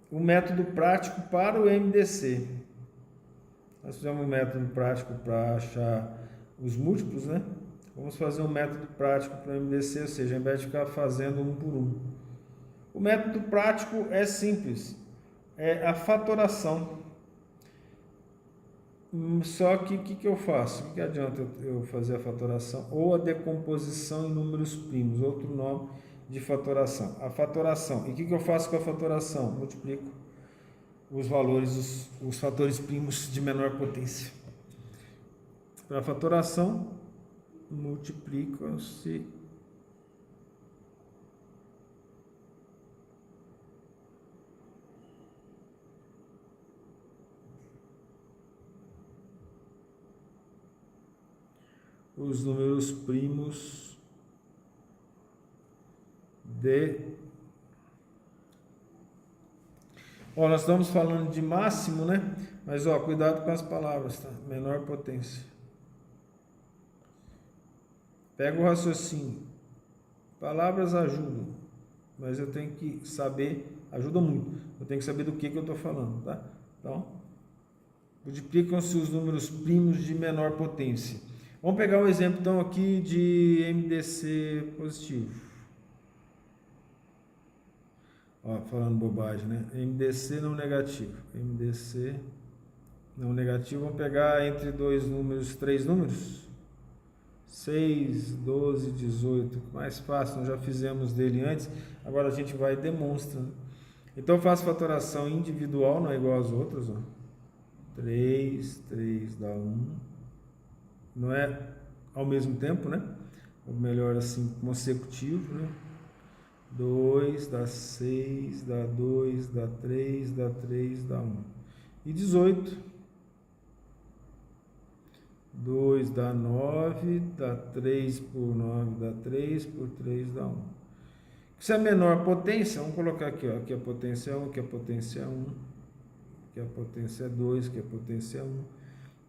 o método prático para o MDC? Nós fizemos um método prático para achar os múltiplos, né? Vamos fazer um método prático para o MDC, ou seja, ao invés de ficar fazendo um por um. O método prático é simples, é a fatoração. Só que o que eu faço? O que adianta eu fazer a fatoração? Ou a decomposição em números primos, outro nome de fatoração. A fatoração. E o que eu faço com a fatoração? Multiplico os valores, os fatores primos de menor potência. Para a fatoração, multiplicam-se os números primos de... nós estamos falando de máximo, né? Mas, cuidado com as palavras, tá? Menor potência. Pega o raciocínio. Palavras ajudam, mas eu tenho que saber, ajuda muito. Eu tenho que saber do que eu estou falando, tá? Então, multiplicam-se os números primos de menor potência. Vamos pegar um exemplo, então, aqui de MDC positivo. Falando bobagem, né? MDC não negativo. MDC não negativo. Vamos pegar entre dois números, 3 números. 6, 12, 18. Mais fácil, nós já fizemos dele antes. Agora a gente vai demonstrando. Então eu faço fatoração individual, não é igual às outras. 3 dá 1. Não é ao mesmo tempo, né? Ou melhor assim, consecutivo, né? 2 dá 6, dá 2, dá 3, dá 3, dá 1. E 18. 2 dá 9, dá 3 por 9, dá 3, por 3 dá 1. Se é a menor potência, vamos colocar aqui, aqui a potência é 1, aqui a potência é 1, aqui a potência é 2, aqui a potência é 1,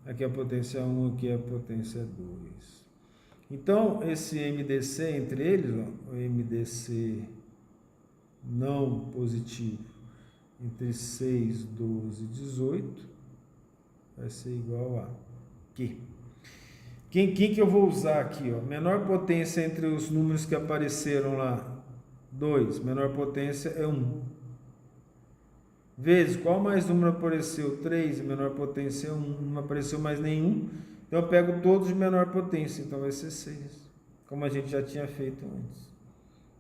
aqui a potência é 1, aqui a potência é 2. Então, esse MDC entre eles, o MDC não positivo entre 6, 12 e 18 vai ser igual a Q. Quem que eu vou usar aqui? Menor potência entre os números que apareceram lá, 2. Menor potência é 1. Vezes, qual mais número apareceu? 3. Menor potência é 1. Não apareceu mais nenhum. Então eu pego todos de menor potência. Então vai ser 6. Como a gente já tinha feito antes.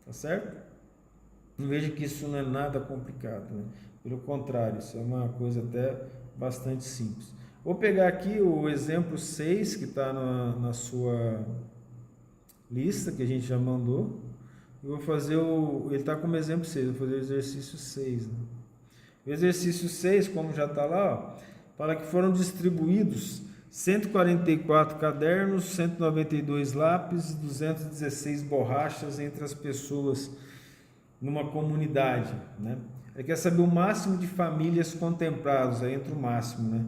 Tá certo? Veja que isso não é nada complicado, né? Pelo contrário, isso é uma coisa até bastante simples. Vou pegar aqui o exemplo 6 que está na sua lista, que a gente já mandou. Eu vou fazer ele está como exemplo 6, vou fazer o exercício 6. Né? O exercício 6, como já está lá, ó, fala que foram distribuídos 144 cadernos, 192 lápis, 216 borrachas entre as pessoas numa comunidade, né? Ele quer saber o máximo de famílias contempladas, aí entra o máximo, né?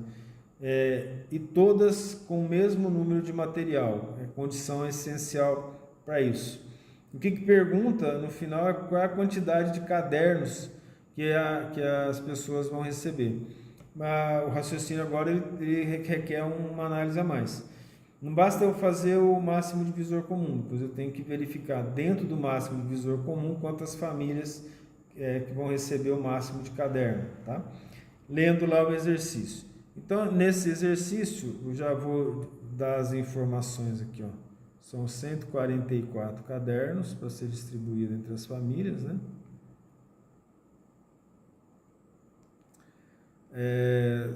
E todas com o mesmo número de material, é condição essencial para isso. O que pergunta no final é qual é a quantidade de cadernos que as pessoas vão receber. Mas o raciocínio agora ele requer uma análise a mais. Não basta eu fazer o máximo divisor comum, pois eu tenho que verificar dentro do máximo divisor comum quantas famílias que vão receber o máximo de caderno, tá? Lendo lá o exercício. Então, nesse exercício, eu já vou dar as informações aqui, ó. São 144 cadernos para ser distribuído entre as famílias, né?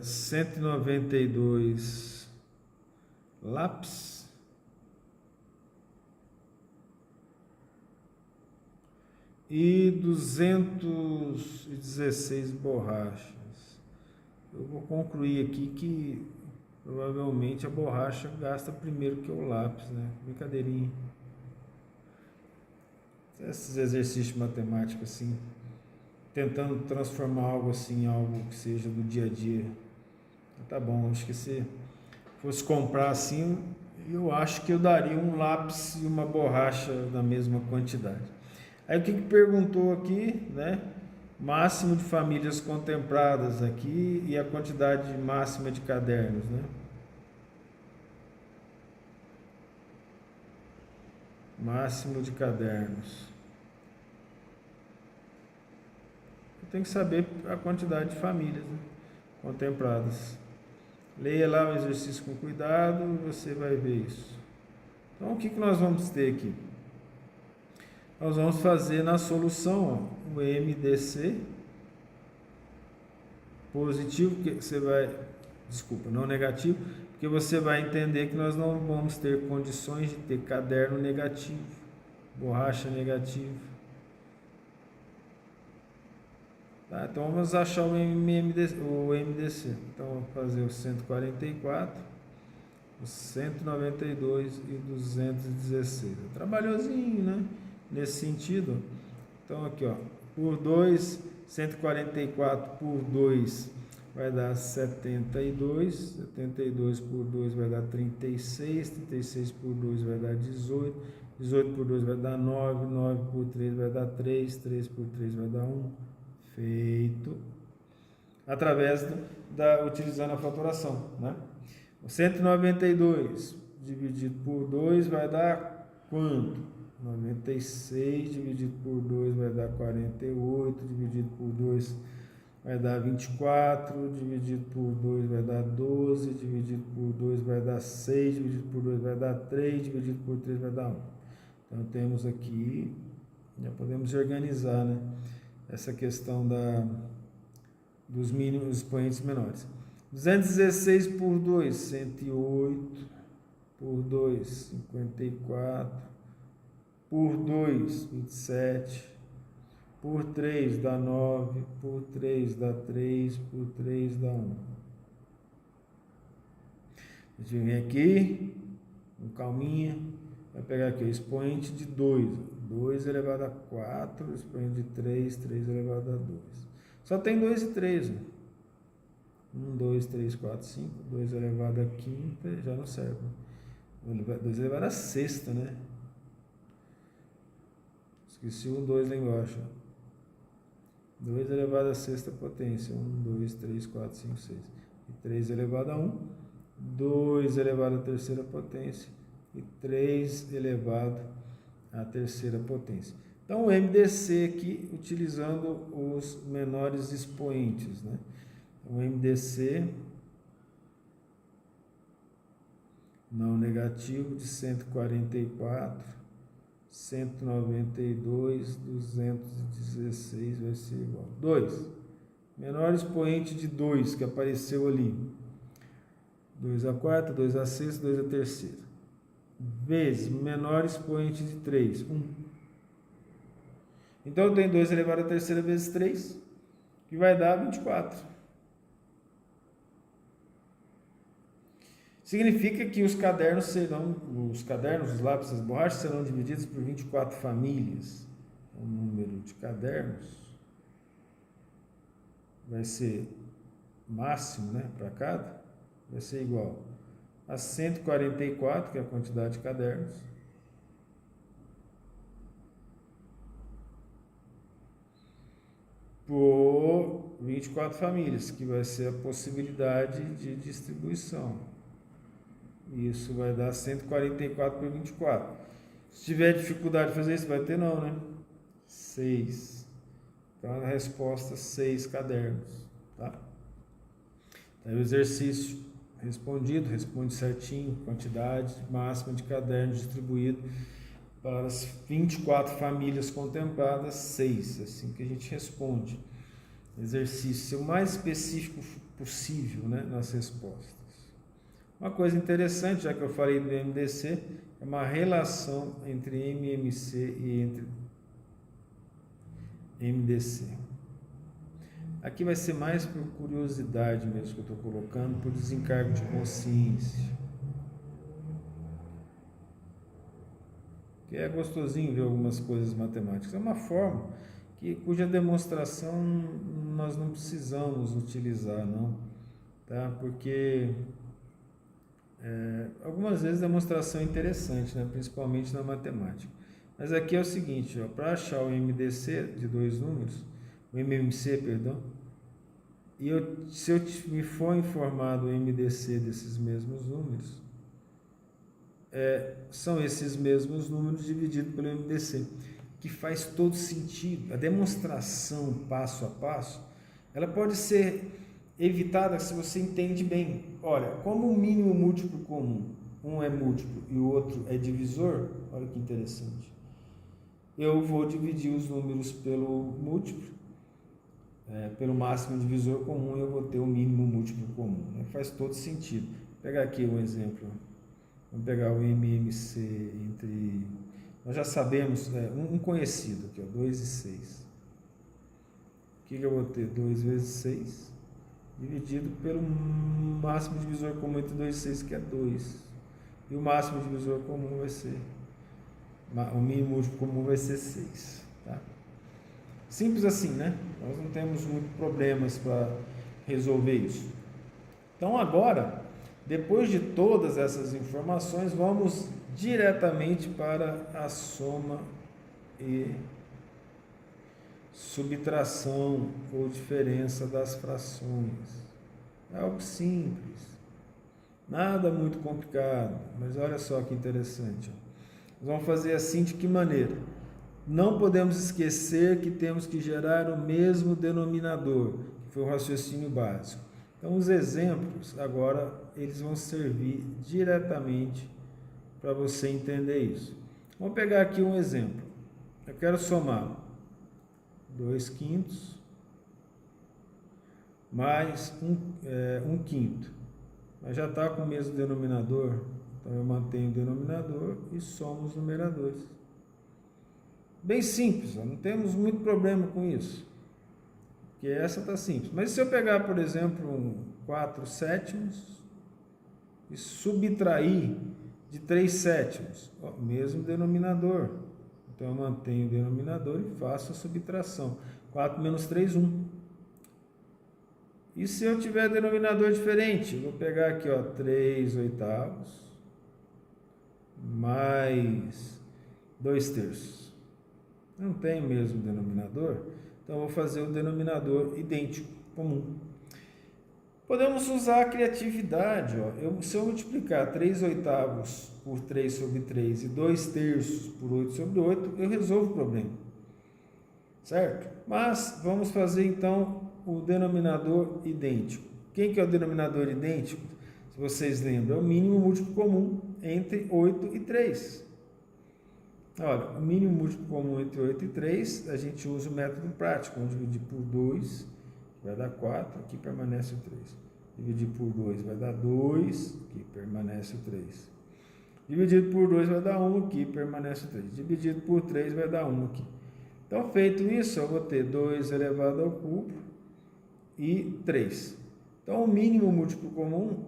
192 lápis e 216 borrachas. Eu vou concluir aqui que provavelmente a borracha gasta primeiro que o lápis, né? Brincadeirinha. Esses exercícios de matemática assim, tentando transformar algo assim em algo que seja do dia a dia. Tá bom, acho que se fosse comprar assim, eu acho que eu daria um lápis e uma borracha na mesma quantidade. Aí o que perguntou aqui, né? Máximo de famílias contempladas aqui e a quantidade máxima de cadernos, né? Máximo de cadernos. Eu tenho que saber a quantidade de famílias, né, contempladas. Leia lá o exercício com cuidado e você vai ver isso. Então, o que nós vamos ter aqui? Nós vamos fazer na solução, ó, o MDC positivo, que você vai, desculpa, não negativo, porque você vai entender que nós não vamos ter condições de ter caderno negativo, borracha negativa. Tá, então vamos achar o MDC. Então vamos fazer o 144, o 192 e 216. É trabalhosinho, né? Nesse sentido. Então aqui, ó, por 2, 144 por 2 vai dar 72, 72 por 2 vai dar 36, 36 por 2 vai dar 18, 18 por 2 vai dar 9, 9 por 3 vai dar 3, 3 por 3 vai dar 1. Feito. Através utilizando a fatoração, né? 192 dividido por 2 vai dar quanto? 96 dividido por 2 vai dar 48, dividido por 2 vai dar 24, dividido por 2 vai dar 12, dividido por 2 vai dar 6, dividido por 2 vai dar 3, dividido por 3 vai dar 1. Então temos aqui, já podemos organizar, né, essa questão dos mínimos expoentes menores. 216 por 2, 108, por 2, 54, por 2, 27, por 3 dá 9, por 3 dá 3, por 3 dá 1. A gente vem aqui, com calminha, vai pegar aqui o expoente de 2, 2 elevado a 4, expoente de 3, 3 elevado a 2. Só tem 2 e 3, 1, 2, 3, 4, 5, 2 elevado a quinta, já não serve. 2 elevado a sexta, né? Esqueci o 2 lá embaixo. 2 elevado a sexta potência. 1, 2, 3, 4, 5, 6. E 3 elevado a 1. 2 elevado à terceira potência. E 3 elevado à terceira potência. Então, o MDC aqui, utilizando os menores expoentes, né? O MDC não negativo de 144, 192, 216 vai ser igual a 2. menor expoente de 2 que apareceu ali. 2 a quarta, 2 a sexta, 2 a terceira. Vezes menor expoente de 3, 1. Então eu tenho 2 elevado à terceira vezes 3, que vai dar 24. Significa que os cadernos, os lápis, as borrachas serão divididos por 24 famílias. O número de cadernos vai ser máximo, né, para cada, vai ser igual a 144, que é a quantidade de cadernos, por 24 famílias, que vai ser a possibilidade de distribuição. Isso vai dar 144 por 24. Se tiver dificuldade de fazer isso, vai ter não, né? 6. Então, a resposta, 6 cadernos, tá? Então, o exercício respondido, responde certinho, quantidade máxima de cadernos distribuído para as 24 famílias contempladas, 6, assim que a gente responde. Exercício, ser o mais específico possível, né, nas respostas. Uma coisa interessante, já que eu falei do MDC, é uma relação entre MMC e entre MDC. Aqui vai ser mais por curiosidade mesmo que eu estou colocando, por desencargo de consciência. Que é gostosinho ver algumas coisas matemáticas. É uma forma cuja demonstração nós não precisamos utilizar, não, tá? Porque algumas vezes a demonstração é interessante, né? Principalmente na matemática. Mas aqui é o seguinte, para achar o MDC de dois números, o MMC, perdão, e se eu me for informado o MDC desses mesmos números, são esses mesmos números divididos pelo MDC, que faz todo sentido. A demonstração passo a passo, ela pode ser evitada se você entende bem. Olha, como o mínimo múltiplo comum, um é múltiplo e o outro é divisor, olha que interessante. Eu vou dividir os números pelo múltiplo, pelo máximo divisor comum, eu vou ter o mínimo múltiplo comum, né? Faz todo sentido. Vou pegar aqui um exemplo. Vamos pegar o MMC entre... Nós já sabemos, um conhecido aqui, 2 e 6. O que eu vou ter? 2 vezes 6, dividido pelo máximo divisor comum entre 2 e 6, que é 2. E o máximo divisor comum vai ser... O mínimo múltiplo comum vai ser 6. Tá? Simples assim, né? Nós não temos muitos problemas para resolver isso. Então agora, depois de todas essas informações, vamos diretamente para a soma e subtração ou diferença das frações. É algo simples, nada muito complicado, mas olha só que interessante. Nós vamos fazer assim de que maneira? Não podemos esquecer que temos que gerar o mesmo denominador, que foi o raciocínio básico. Então, os exemplos, agora, eles vão servir diretamente para você entender isso. Vamos pegar aqui um exemplo. Eu quero somar 2 quintos mais 1 quinto. Mas já está com o mesmo denominador, então eu mantenho o denominador e somo os numeradores. Bem simples, não temos muito problema com isso. Porque essa está simples. Mas se eu pegar, por exemplo, um 4 sétimos e subtrair de 3 sétimos, mesmo denominador. Então eu mantenho o denominador e faço a subtração. 4 menos 3, 1. E se eu tiver denominador diferente, eu vou pegar aqui, 3 oitavos mais 2 terços. Não tem o mesmo denominador, então eu vou fazer o denominador idêntico, comum. Podemos usar a criatividade. Se eu multiplicar 3 oitavos por 3 sobre 3 e 2 terços por 8 sobre 8, eu resolvo o problema. Certo? Mas vamos fazer então o denominador idêntico. Quem que é o denominador idêntico? Se vocês lembram, é o mínimo múltiplo comum entre 8 e 3. Olha, o mínimo múltiplo comum entre 8 e 3, a gente usa o método prático, vamos dividir por 2 vai dar 4, aqui permanece o 3. Dividir por 2 vai dar 2, aqui permanece o 3. Dividido por 2 vai dar 1, aqui permanece o 3. Dividido por 3 vai dar 1 aqui. Então, feito isso, eu vou ter 2 elevado ao cubo e 3. Então, o mínimo múltiplo comum,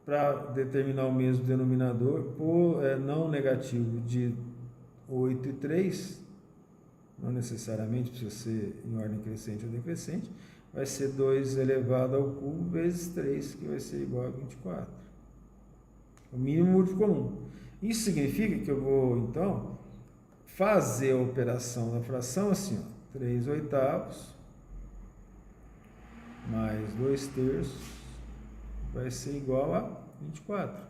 para determinar o mesmo denominador, por não negativo de 8 e 3, não necessariamente precisa ser em ordem crescente ou decrescente, vai ser 2 elevado ao cubo vezes 3, que vai ser igual a 24. O mínimo múltiplo comum. Isso significa que eu vou, então, fazer a operação da fração assim, ó, 3 oitavos mais 2 terços vai ser igual a 24.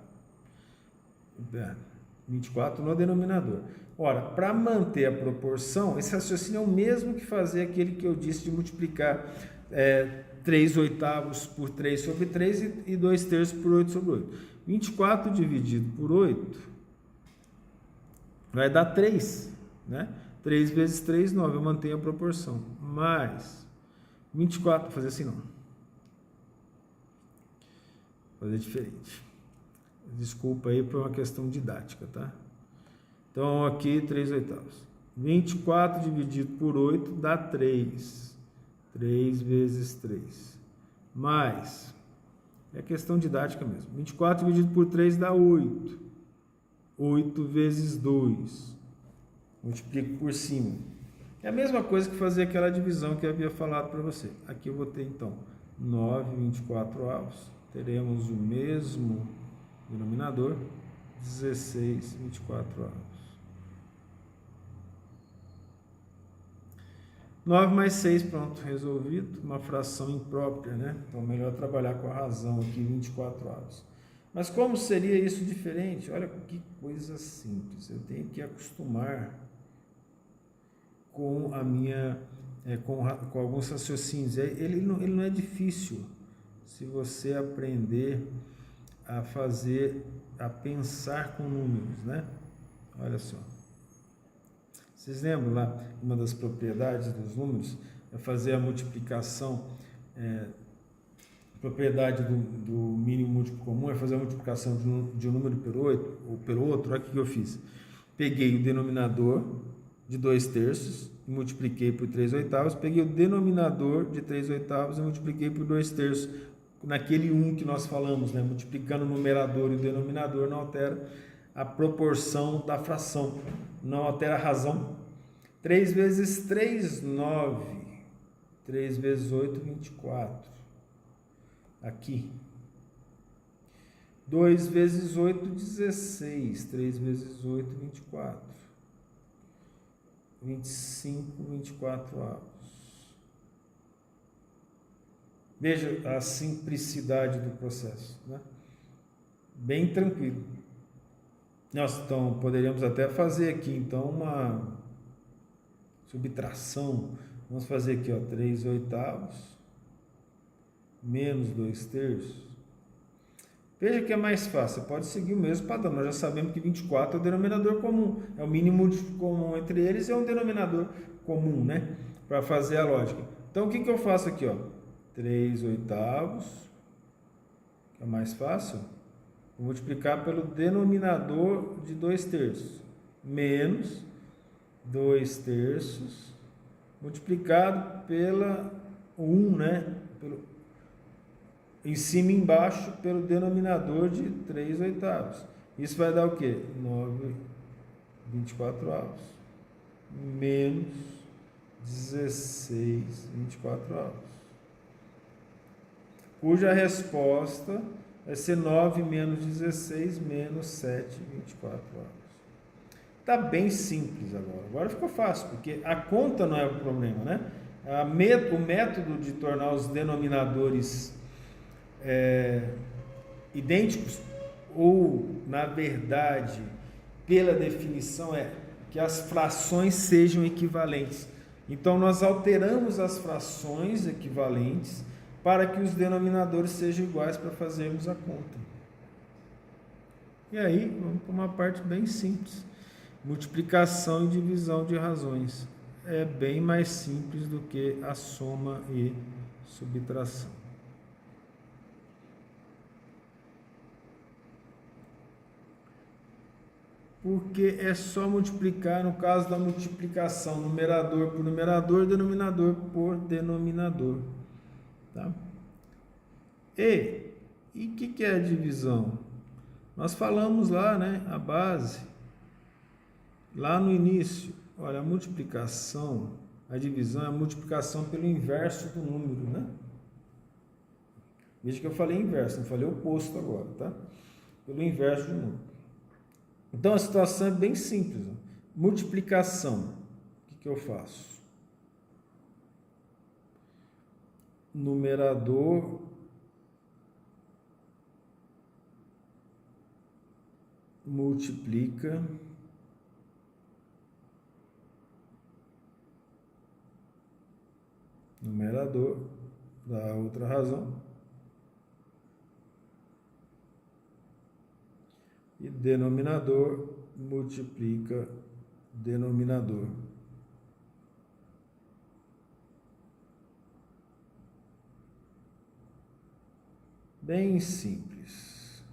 24 no denominador. Ora, para manter a proporção, esse raciocínio é o mesmo que fazer aquele que eu disse de multiplicar 3 oitavos por 3 sobre 3 e 2 terços por 8 sobre 8. 24 dividido por 8 vai dar 3, né? 3 vezes 3, 9, eu mantenho a proporção. Mais 24, vou fazer assim não. Vou fazer diferente. Desculpa aí por uma questão didática, tá? Então, aqui 3 oitavos. 24 dividido por 8 dá 3. 3 vezes 3. Mais, é questão didática mesmo. 24 dividido por 3 dá 8. 8 vezes 2. Multiplico por cima. É a mesma coisa que fazer aquela divisão que eu havia falado para você. Aqui eu vou ter, então, 9 24 avos. Teremos o mesmo denominador, 16 24 avos. 9 mais 6, pronto, resolvido. Uma fração imprópria, né? Então, melhor trabalhar com a razão aqui, 24 avos. Mas como seria isso diferente? Olha que coisa simples. Eu tenho que acostumar com a minha, com alguns raciocínios. Ele não é difícil se você aprender a fazer, a pensar com números, né? Olha só. Vocês lembram lá, uma das propriedades dos números é fazer a multiplicação, propriedade do mínimo múltiplo comum é fazer a multiplicação de um número pelo outro. Olha o que eu fiz. Peguei o denominador de 2 terços e multipliquei por 3 oitavos, peguei o denominador de 3 oitavos e multipliquei por 2 terços, naquele 1 que nós falamos, né? Multiplicando o numerador e o denominador não altera a proporção da fração, não altera a razão. 3 vezes 3, 9. 3 vezes 8, 24. Aqui. 2 vezes 8, 16. 3 vezes 8, 24. 25, 24 avos. Veja a simplicidade do processo, né? Bem tranquilo. Nós então poderíamos até fazer aqui então uma subtração. Vamos fazer aqui, ó, 3 oitavos menos 2 terços. Veja que é mais fácil, você pode seguir o mesmo padrão. Nós já sabemos que 24 é o denominador comum, é o mínimo comum entre eles, é um denominador comum, né? Para fazer a lógica. Então o que eu faço aqui, ó? 3 oitavos, que é mais fácil. Vou multiplicar pelo denominador de 2 terços, menos 2 terços, multiplicado pela 1, né? Em cima e embaixo, pelo denominador de 3 oitavos. Isso vai dar o quê? 9, 24 avos, menos 16, 24 avos. Cuja resposta vai ser 9 menos 16 menos 7, 24 avos. Está bem simples agora. Agora ficou fácil, porque a conta não é o problema, né? O método de tornar os denominadores idênticos, ou, na verdade, pela definição, é que as frações sejam equivalentes. Então, nós alteramos as frações equivalentes para que os denominadores sejam iguais para fazermos a conta. E aí, vamos para uma parte bem simples. Multiplicação e divisão de razões. é bem mais simples do que a soma e subtração. Porque é só multiplicar, no caso da multiplicação, numerador por numerador, denominador por denominador. Tá? E o que é a divisão? Nós falamos lá, né, a base, lá no início. Olha, a multiplicação, a divisão é a multiplicação pelo inverso do número, né? Veja que eu falei inverso, não falei oposto agora, tá? Pelo inverso do número. Então a situação é bem simples. Ó. Multiplicação, o que eu faço? Numerador multiplica numerador da outra razão e denominador multiplica denominador. Bem simples.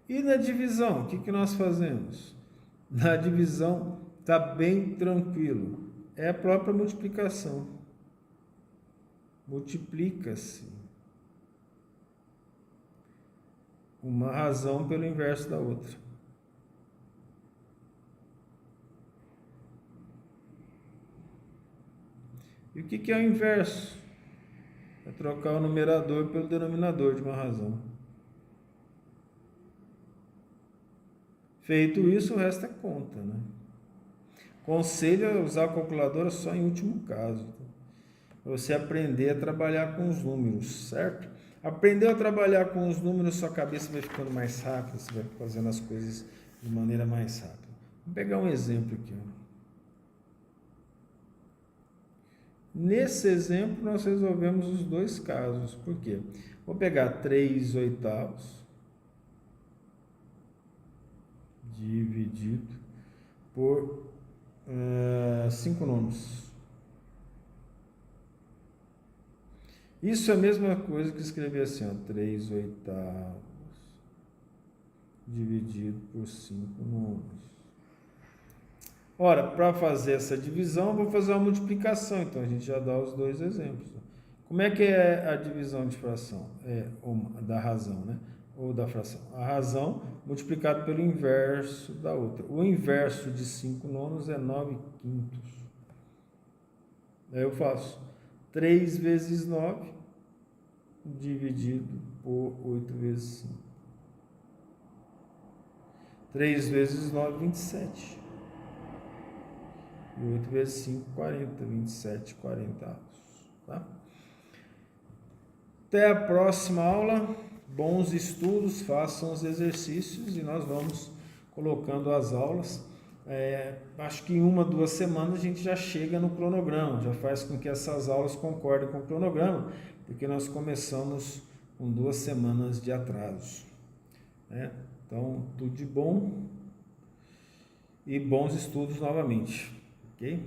E na divisão, o que nós fazemos? Na divisão está bem tranquilo. É a própria multiplicação. Multiplica-se uma razão pelo inverso da outra. E o que é o inverso? É trocar o numerador pelo denominador de uma razão. Feito isso, o resto é conta, né? Conselho é usar a calculadora só em último caso. Para você aprender a trabalhar com os números, certo? Aprendeu a trabalhar com os números, sua cabeça vai ficando mais rápida, você vai fazendo as coisas de maneira mais rápida. Vou pegar um exemplo aqui. Nesse exemplo, nós resolvemos os dois casos. Por quê? Vou pegar 3/8 dividido por 5/9. Isso é a mesma coisa que escrever assim, ó, 3/8 dividido por 5/9. Ora, para fazer essa divisão, eu vou fazer uma multiplicação, então a gente já dá os dois exemplos. Como é que é a divisão de fração? Da razão, né? Ou da fração. A razão multiplicado pelo inverso da outra. O inverso de 5/9 é 9/5. Aí eu faço 3 vezes 9 dividido por 8 vezes 5. 3 vezes 9, 27. E 8 vezes 5, 40. 27, 40. Tá? Até a próxima aula. Bons estudos, façam os exercícios e nós vamos colocando as aulas. Acho que em 1, 2 semanas a gente já chega no cronograma, já faz com que essas aulas concordem com o cronograma, porque nós começamos com 2 semanas de atraso. Né? Então, tudo de bom e bons estudos novamente. Ok?